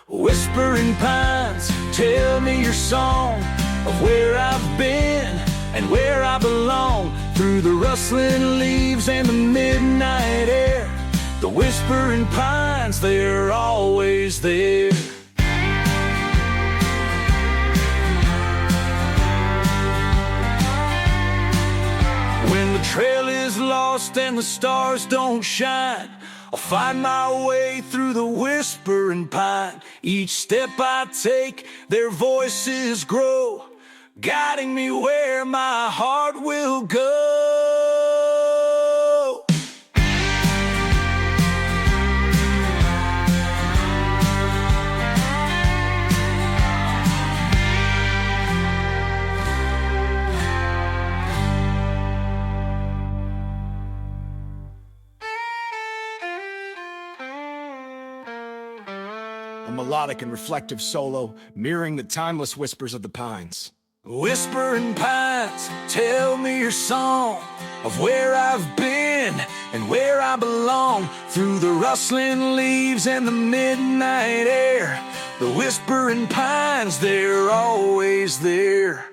Whispering pines, tell me your song of where I've been and where I belong. Through the rustling leaves and the midnight air, the whispering pines, they're always there. When the trail is lost and the stars don't shine, I'll find my way through the whispering pine. Each step I take, their voices grow, guiding me where my heart will go. A melodic and reflective solo, mirroring the timeless whispers of the pines. Whispering pines, tell me your song of where I've been and where I belong. Through the rustling leaves and the midnight air, the whispering pines, they're always there.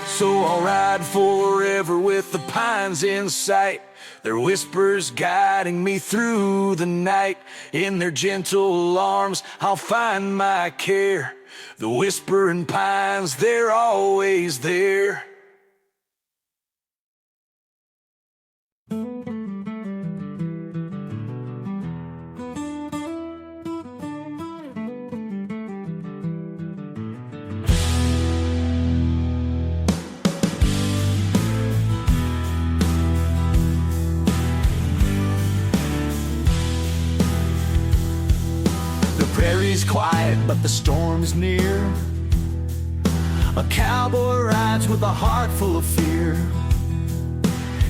So I'll ride forever with the pines in sight, their whispers guiding me through the night. In their gentle arms I'll find my care. The whispering pines, they're always there. Prairie's quiet, but the storm is near. A cowboy rides with a heart full of fear.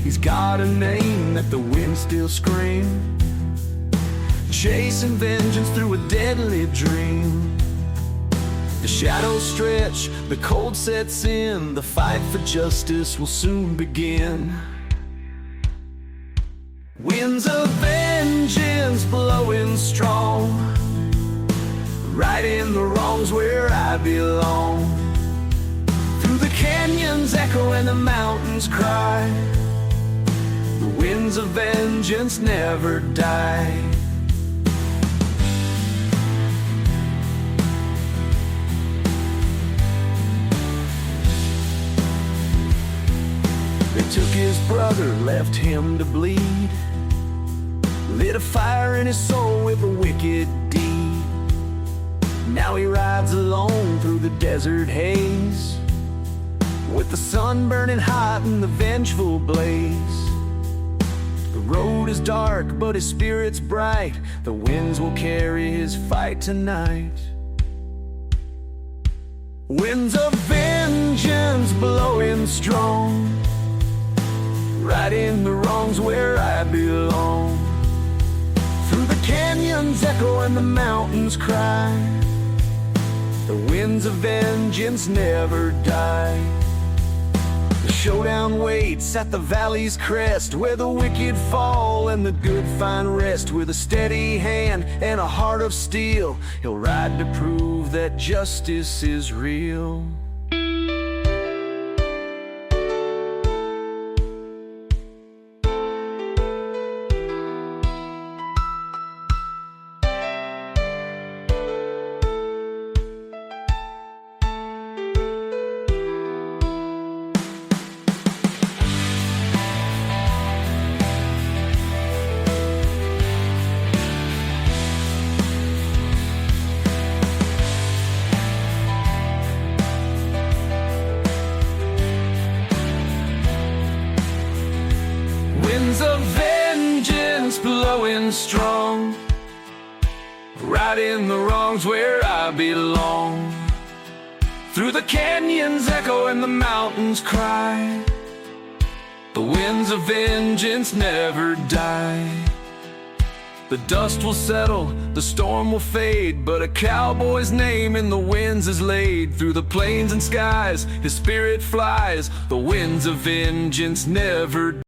He's got a name that the wind still screams, chasing vengeance through a deadly dream. The shadows stretch, the cold sets in. The fight for justice will soon begin. Winds of vengeance blowing strong, righting the wrongs where I belong. Through the canyons echo and the mountains cry, the winds of vengeance never die. They took his brother, left him to bleed, lit a fire in his soul with a wicked deed. Now he rides alone through the desert haze, with the sun burning hot and the vengeful blaze. The road is dark, but his spirit's bright. The winds will carry his fight tonight. Winds of vengeance blowing strong, righting the wrongs where I belong. Through the canyons echo and the mountains cry, the winds of vengeance never die. The showdown waits at the valley's crest, where the wicked fall and the good find rest. With a steady hand and a heart of steel, he'll ride to prove that justice is real. winds of vengeance blowing strong, righting the wrongs where I belong. Through the canyons echo and the mountains cry, the winds of vengeance never die. The dust will settle, the storm will fade, but a cowboy's name in the winds is laid. Through the plains and skies, his spirit flies, the winds of vengeance never die.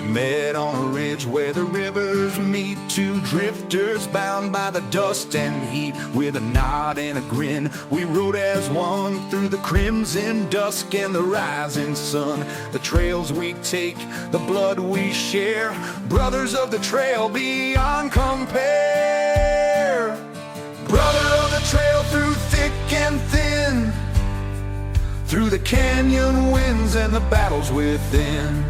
Met on a ridge where the rivers meet, two drifters bound by the dust and heat. With a nod and a grin, we rode as one through the crimson dusk and the rising sun. The trails we take, the blood we share, brothers of the trail beyond compare. Brother of the trail through thick and thin, through the canyon winds and the battles within.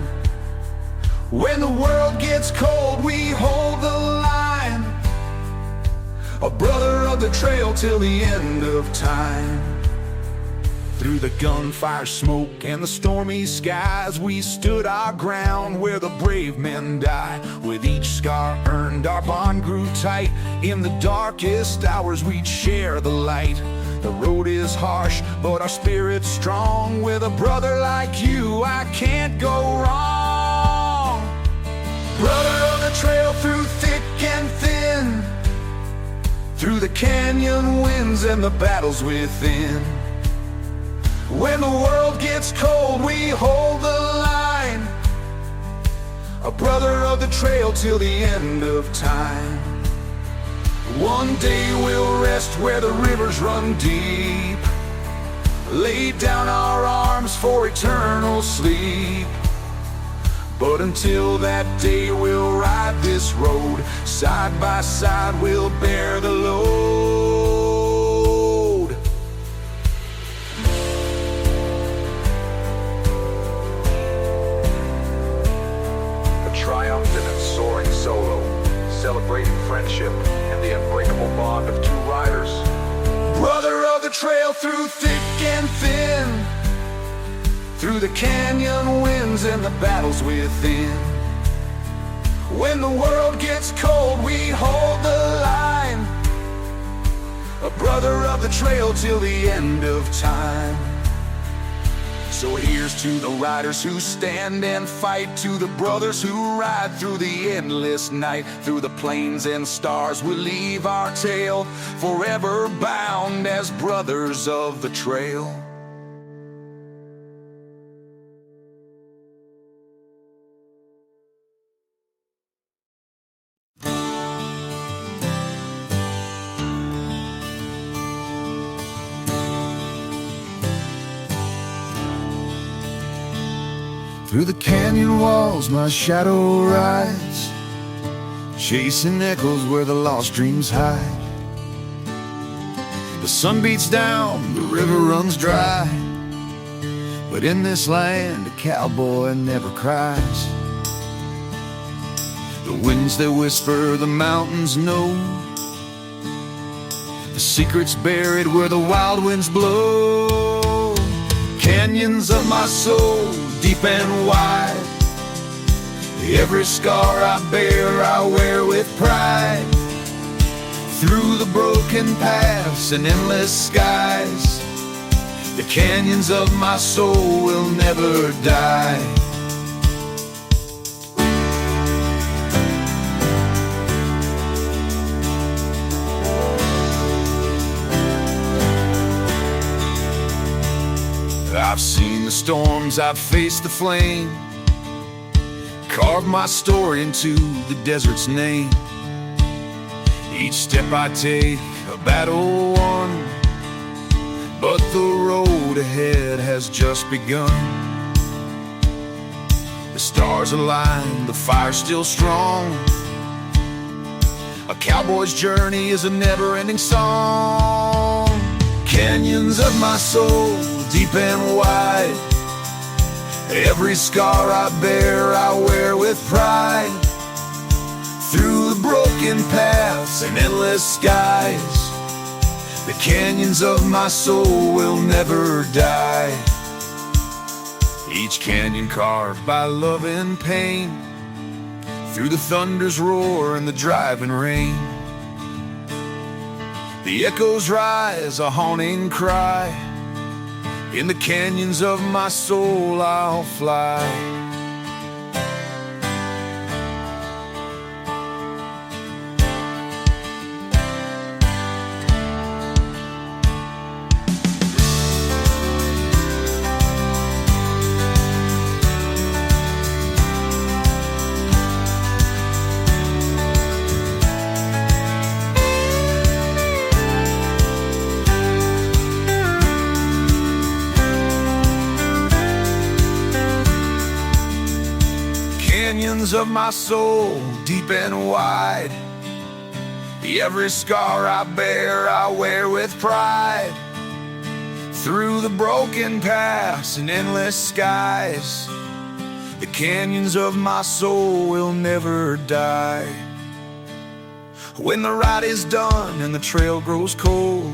When the world gets cold, we hold the line, a brother of the trail till the end of time. Through the gunfire smoke and the stormy skies, we stood our ground where the brave men die. With each scar earned, our bond grew tight. In the darkest hours, we'd share the light. The road is harsh, but our spirit's strong. With a brother like you, I can't go wrong. Brother of the trail through thick and thin, through the canyon winds and the battles within. When the world gets cold, we hold the line, a brother of the trail till the end of time. One day we'll rest where the rivers run deep, lay down our arms for eternal sleep. But until that day, we'll ride this road, side by side we'll bear the load. A triumphant and soaring solo, celebrating friendship and the unbreakable bond of two riders. Brother of the trail through thick and thin, through the canyon winds and the battles within. When the world gets cold, we hold the line, a brother of the trail till the end of time. So here's to the riders who stand and fight, to the brothers who ride through the endless night. Through the plains and stars we'll leave our tale, forever bound as brothers of the trail. Through the canyon walls my shadow rides, chasing echoes where the lost dreams hide. The sun beats down, the river runs dry, but in this land a cowboy never cries. The winds that whisper, the mountains know, the secret's buried where the wild winds blow. Canyons of my soul, deep and wide, every scar I bear I wear with pride. Through the broken paths and endless skies, the canyons of my soul will never die. I've seen the storms, I've faced the flame, carved my story into the desert's name. Each step I take, a battle won, but the road ahead has just begun. The stars align, the fire's still strong. A cowboy's journey is a never-ending song. Canyons of my soul, deep and wide, every scar I bear I wear with pride. Through the broken broken paths and endless skies. The canyons of my soul will never die. Each canyon carved by love and pain, through the thunder's roar and the driving rain. The echoes rise, a haunting cry. In the canyons of my soul I'll fly. Canyons of my soul, deep and wide. Every scar I bear, I wear with pride. Through the broken paths and endless skies, the canyons of my soul will never die. When the ride is done and the trail grows cold,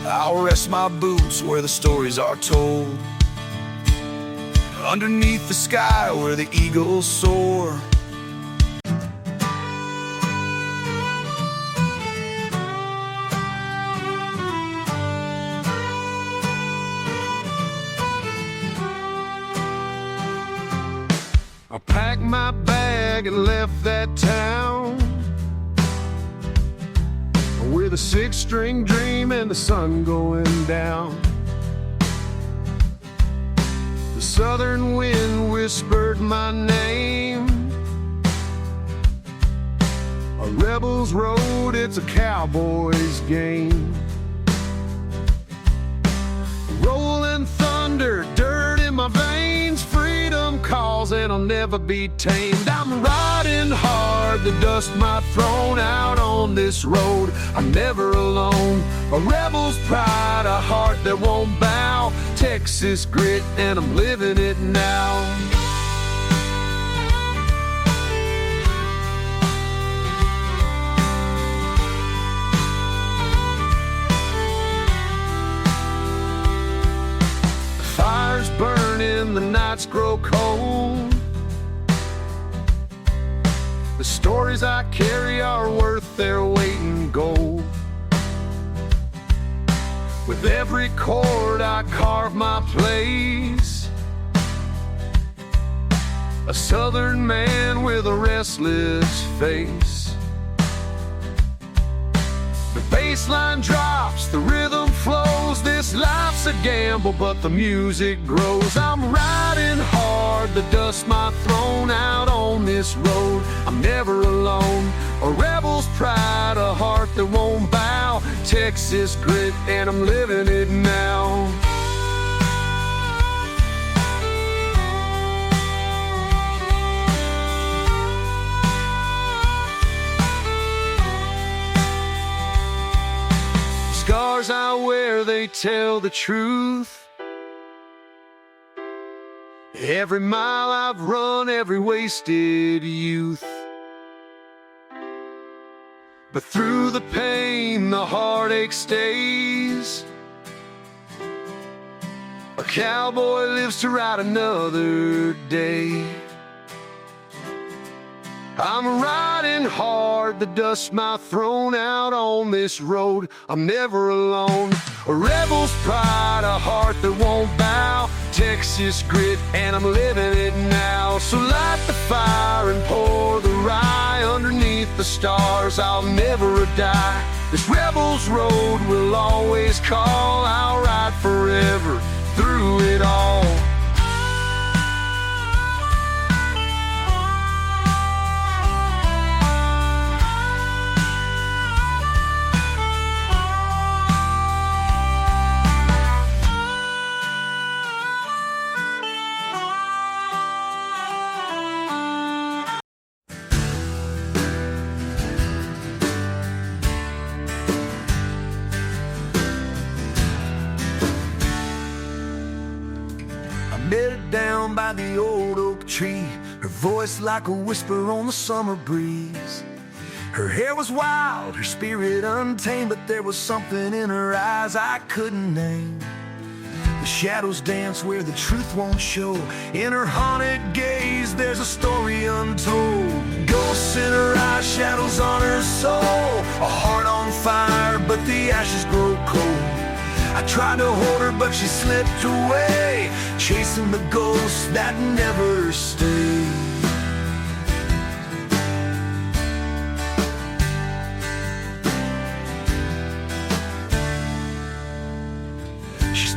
I'll rest my boots where the stories are told. Underneath the sky where the eagles soar. I packed my bag and left that town with a six-string dream and the sun going down. The southern wind whispered my name. A rebel's road, it's a cowboy's game. Rolling thunder, dirt in my veins. Freedom calls and I'll never be tamed. I'm riding hard, the dust might thrown out on this road. I'm never alone. A rebel's pride, a heart that won't bow. Texas grit, and I'm living it now. The fires burning, the nights grow cold. The stories I carry are worth their weight in gold. With every chord I carve my place. A southern man with a restless face. The bass line drops, the rhythm flows. This life's a gamble, but the music grows. I'm riding hard, the dust might thrown out on this road. I'm never alone. A rebel's pride, a heart that won't bow. Texas grit, and I'm living it now. Scars I wear, they tell the truth. Every mile I've run, every wasted youth. But through the pain, the heartache stays. A cowboy lives to ride another day. I'm riding hard, the dust might thrown out on this road. I'm never alone. A rebel's pride, a heart that won't bow. Texas grit, and I'm living it now. So light the fire and pour the rye. Underneath the stars, I'll never die. This rebel's road will always call. I'll ride forever through it all. Met her down by the old oak tree, her voice like a whisper on the summer breeze. Her hair was wild, her spirit untamed, but there was something in her eyes I couldn't name. The shadows dance where the truth won't show. In her haunted gaze, there's a story untold. Ghosts in her eyes, shadows on her soul. A heart on fire, but the ashes grow cold. I tried to hold her, but she slipped away, chasing the ghosts that never stay.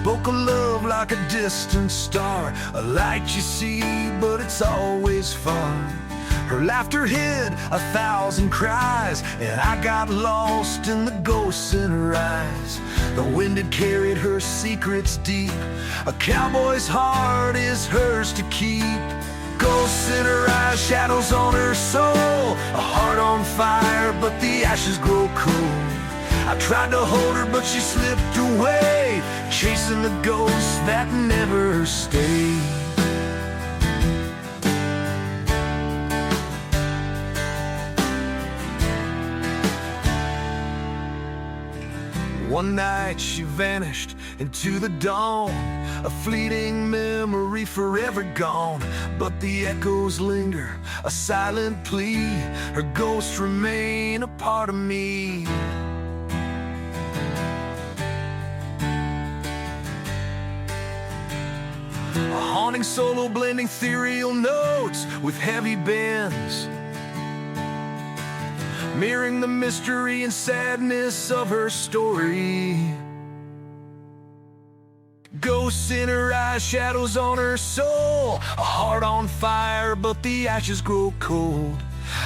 Spoke of love like a distant star, a light you see, but it's always far. Her laughter hid 1,000 cries, and I got lost in the ghosts in her eyes. The wind had carried her secrets deep. A cowboy's heart is hers to keep. Ghosts in her eyes, shadows on her soul. A heart on fire, but the ashes grow cold. I tried to hold her, but she slipped away, chasing the ghosts that never stay. One night she vanished into the dawn, a fleeting memory forever gone. But the echoes linger, a silent plea. Her ghosts remain a part of me. A haunting solo blending ethereal notes with heavy bends, mirroring the mystery and sadness of her story. Ghosts in her eyes, shadows on her soul. A heart on fire, but the ashes grow cold.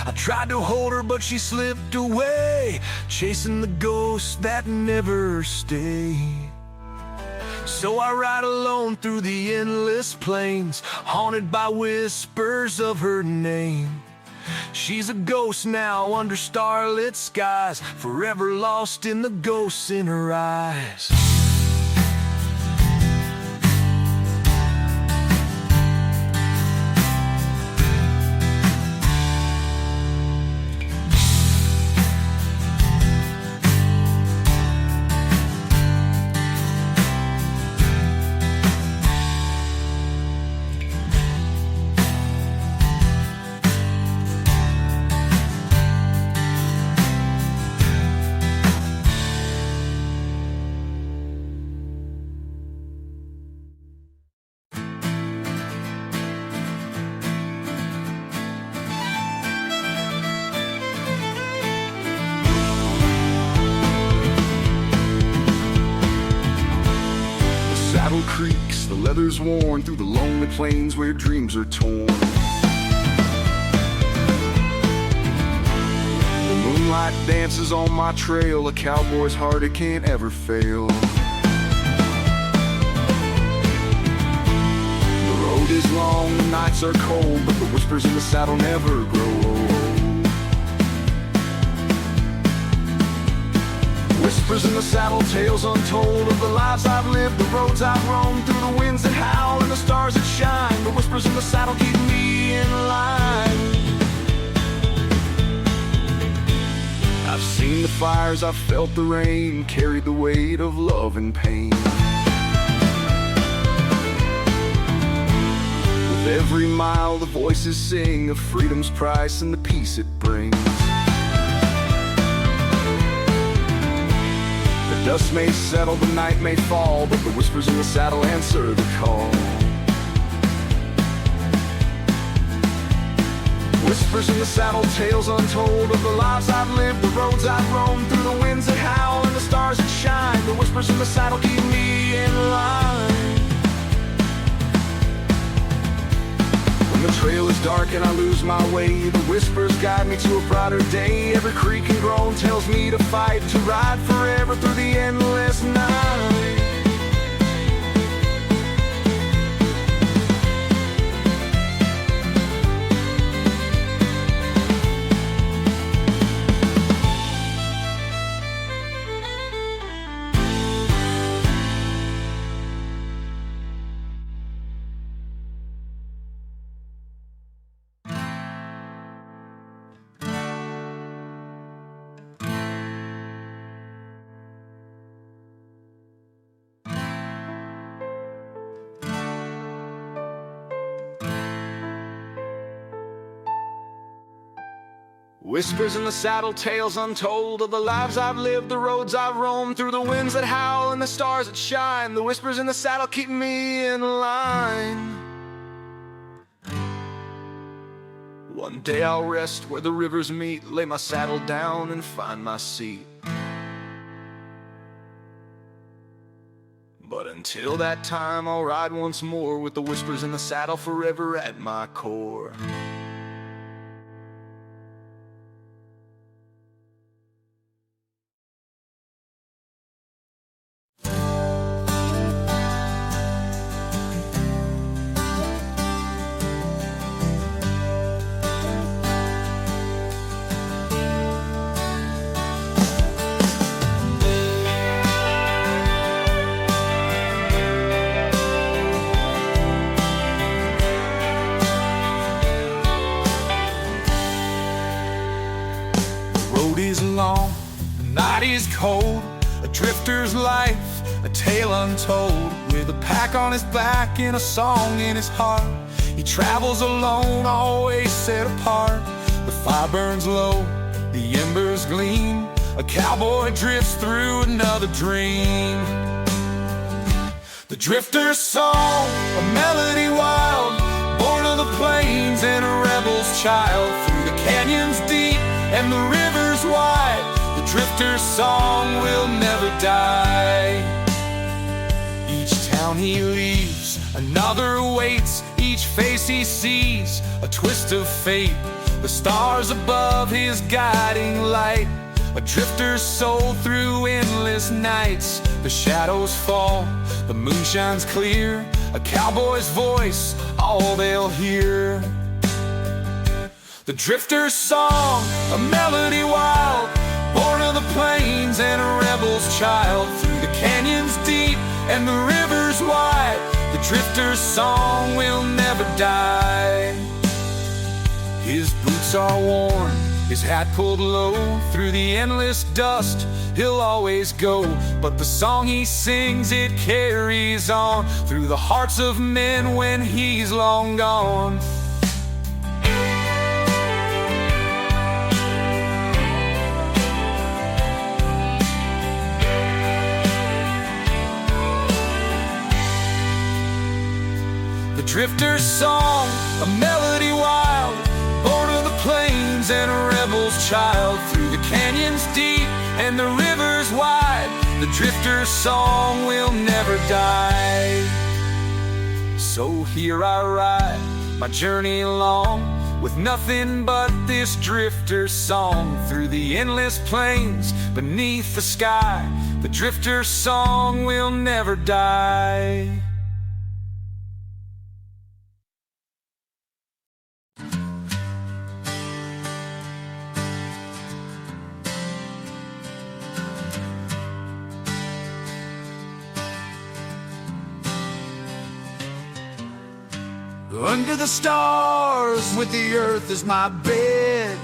I tried to hold her, but she slipped away, chasing the ghosts that never stay. So I ride alone through the endless plains, haunted by whispers of her name. She's a ghost now under starlit skies, forever lost in the ghosts in her eyes. Saddle creaks, the leather's worn through the lonely plains where dreams are torn. The moonlight dances on my trail, a cowboy's heart it can't ever fail. The road is long, the nights are cold, but the whispers in the saddle never grow old. Whispers in the saddle, tales untold of the lives I've lived, the roads I've roamed, through the winds that howl and the stars that shine. The whispers in the saddle keep me in line. I've seen the fires, I've felt the rain, carried the weight of love and pain. With every mile the voices sing of freedom's price and the peace it brings. Dust may settle, the night may fall, but the whispers in the saddle answer the call. Whispers in the saddle, tales untold of the lives I've lived, the roads I've roamed, through the winds that howl and the stars that shine. The whispers in the saddle keep me in line. When the trail is dark and I lose my way, the whispers guide me to a brighter day. Every creak and groan tells me to fight, to ride forever through the endless night. Whispers in the saddle, tales untold of the lives I've lived, the roads I've roamed, through the winds that howl and the stars that shine. The whispers in the saddle keep me in line. One day I'll rest where the rivers meet, lay my saddle down and find my seat. But until that time, I'll ride once more with the whispers in the saddle forever at my core. Long, the night is cold, a drifter's life, a tale untold. With a pack on his back and a song in his heart, he travels alone, always set apart. The fire burns low, the embers gleam, a cowboy drifts through another dream. The drifter's song, a melody wild, born of the plains and a rebel's child. Through the canyons deep and the rivers wide, the drifter's song will never die. Each town he leaves, another awaits. Each face he sees, a twist of fate. The stars above his guiding light. A drifter's soul through endless nights. The shadows fall, the moon shines clear. A cowboy's voice, all they'll hear. The drifter's song, a melody wild, born of the plains and a rebel's child. Through the canyons deep and the rivers wide, the drifter's song will never die. His boots are worn, his hat pulled low. Through the endless dust he'll always go. But the song he sings, it carries on through the hearts of men when he's long gone. The drifter's song, a melody wild, born of the plains and a rebel's child. Through the canyons deep and the rivers wide, the drifter's song will never die. So here I ride, my journey long, with nothing but this drifter's song. Through the endless plains, beneath the sky, the drifter's song will never die. Under the stars, with the earth as my bed,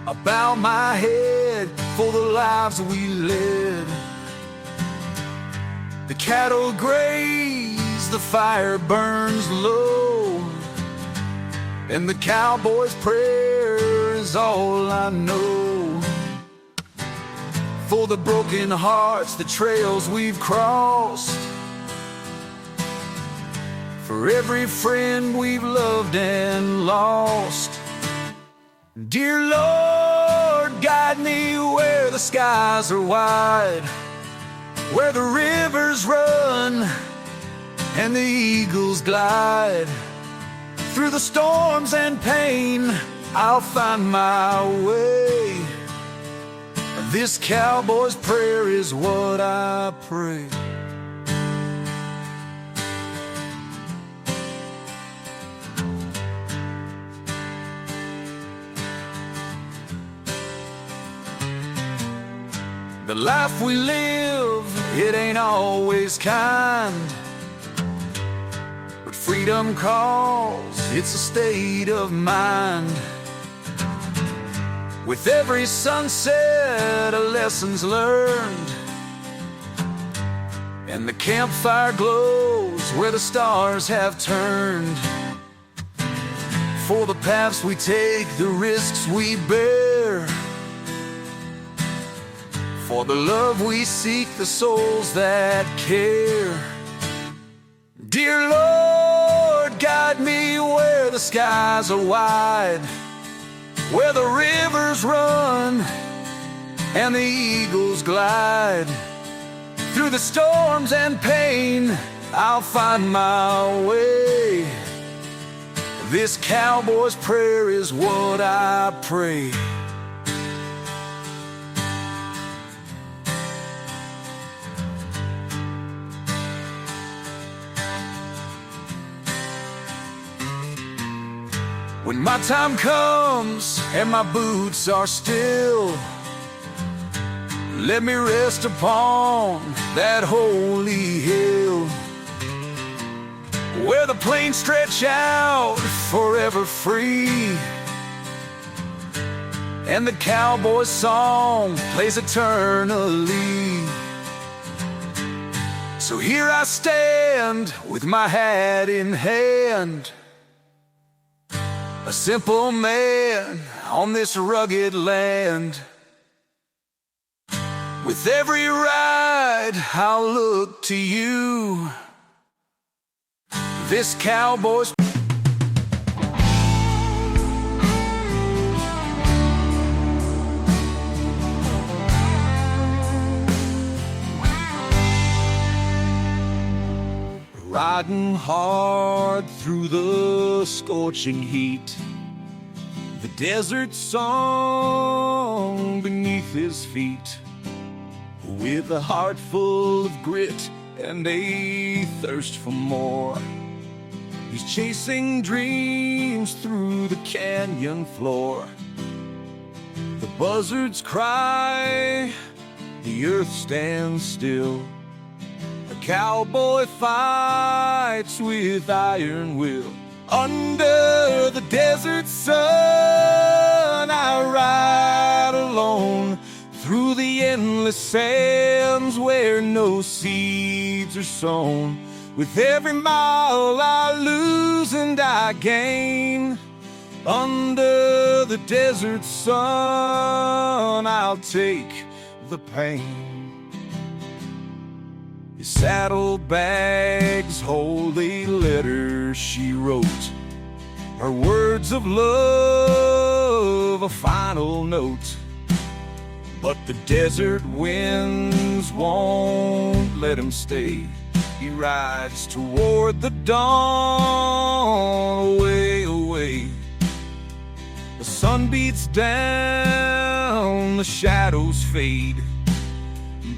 I bow my head for the lives we led. The cattle graze, the fire burns low, and the cowboy's prayer is all I know. For the broken hearts, the trails we've crossed, for every friend we've loved and lost. Dear Lord, guide me where the skies are wide, where the rivers run and the eagles glide. Through the storms and pain, I'll find my way. This cowboy's prayer is what I pray. The life we live, it ain't always kind, but freedom calls, it's a state of mind. With every sunset, a lesson's learned, and the campfire glows where the stars have turned. for the paths we take, the risks we bear, for the love we seek, the souls that care. Dear Lord, guide me where the skies are wide, where the rivers run and the eagles glide. Through the storms and pain, I'll find my way. This cowboy's prayer is what I pray. When my time comes and my boots are still, let me rest upon that holy hill, where the plains stretch out forever free, and the cowboy's song plays eternally. So here I stand with my hat in hand, a simple man on this rugged land. With every ride, I'll look to you. This cowboy's riding hard through the scorching heat, the desert song beneath his feet. With a heart full of grit and a thirst for more, he's chasing dreams through the canyon floor. The buzzards cry, the earth stands still. A cowboy fights with iron will. Under the desert sun, I ride alone through the endless sands where no seeds are sown. With every mile I lose and I gain. Under the desert sun, I'll take the pain. His saddlebags hold a letter she wrote, her words of love, a final note. But the desert winds won't let him stay. He rides toward the dawn, away, away. The sun beats down, the shadows fade,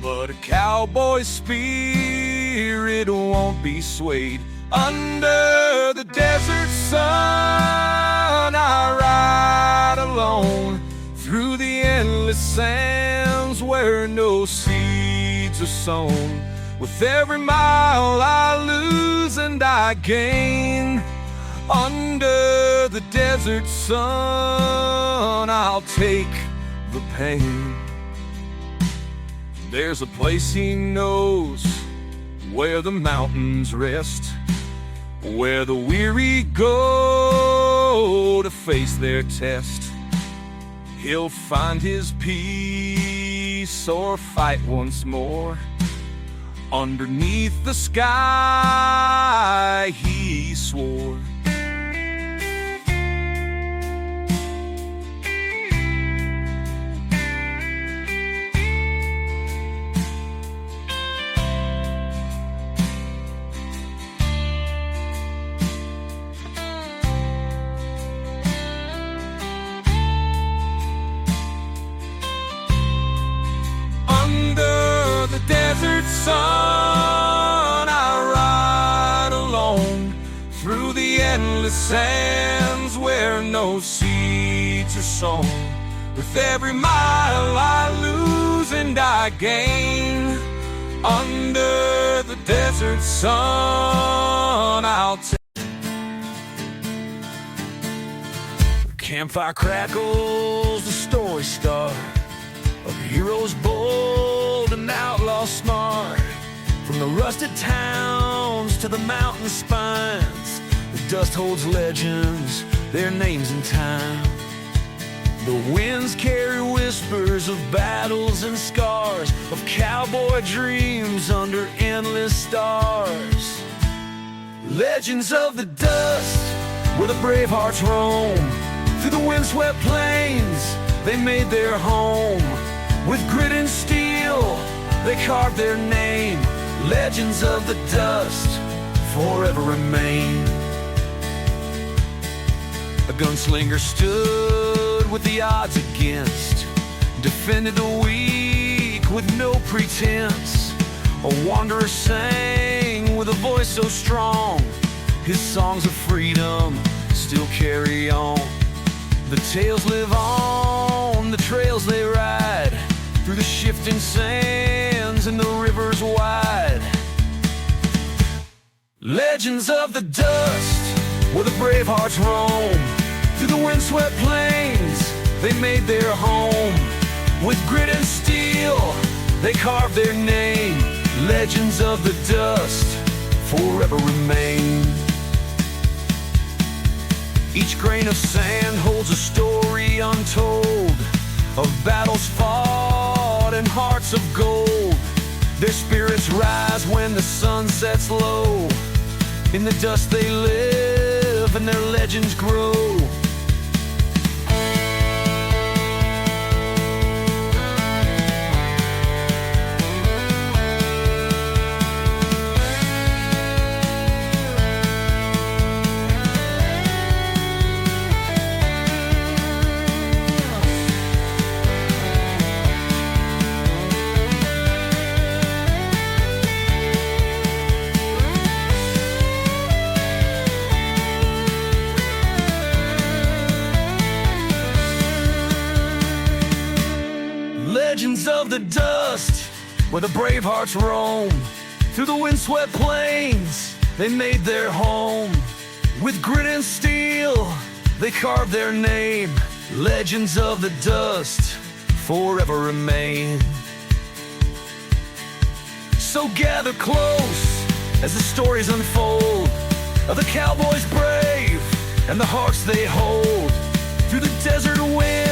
but a cowboy's spirit won't be swayed. Under the desert sun, I ride alone through the endless sands where no seeds are sown. With every mile I lose and I gain. Under the desert sun, I'll take the pain. There's a place he knows where the mountains rest, where the weary go to face their test. He'll find his peace or fight once more. Underneath the sky, he swore. Under the desert sun, I ride alone through the endless sands where no seeds are sown. With every mile I lose and I gain. Under the desert sun, I'll take. The campfire crackles, the story start of heroes bold and outlaws smart. From the rusted towns to the mountain spines, the dust holds legends their names in time. The winds carry whispers of battles and scars, of cowboy dreams under endless stars. Legends of the dust, where the brave hearts roam. Through the windswept plains, they made their home. With grit and steel, they carved their name. Legends of the dust, forever remain. A gunslinger stood with the odds against, defended the weak with no pretense. A wanderer sang with a voice so strong, his songs of freedom still carry on. The tales live on, the trails they ride, through the shifting sands and the rivers wide. Legends of the dust, where the brave hearts roam. Through the windswept plains, they made their home. With grit and steel, they carved their name. Legends of the dust, forever remain. Each grain of sand holds a story untold, of battles fought and hearts of gold. Their spirits rise when the sun sets low. In the dust they live and their legends grow. Legends of the dust, where the brave hearts roam. Through the windswept plains, they made their home. With grit and steel, they carved their name. Legends of the dust, forever remain. So gather close as the stories unfold, of the cowboys brave and the hearts they hold. Through the desert wind,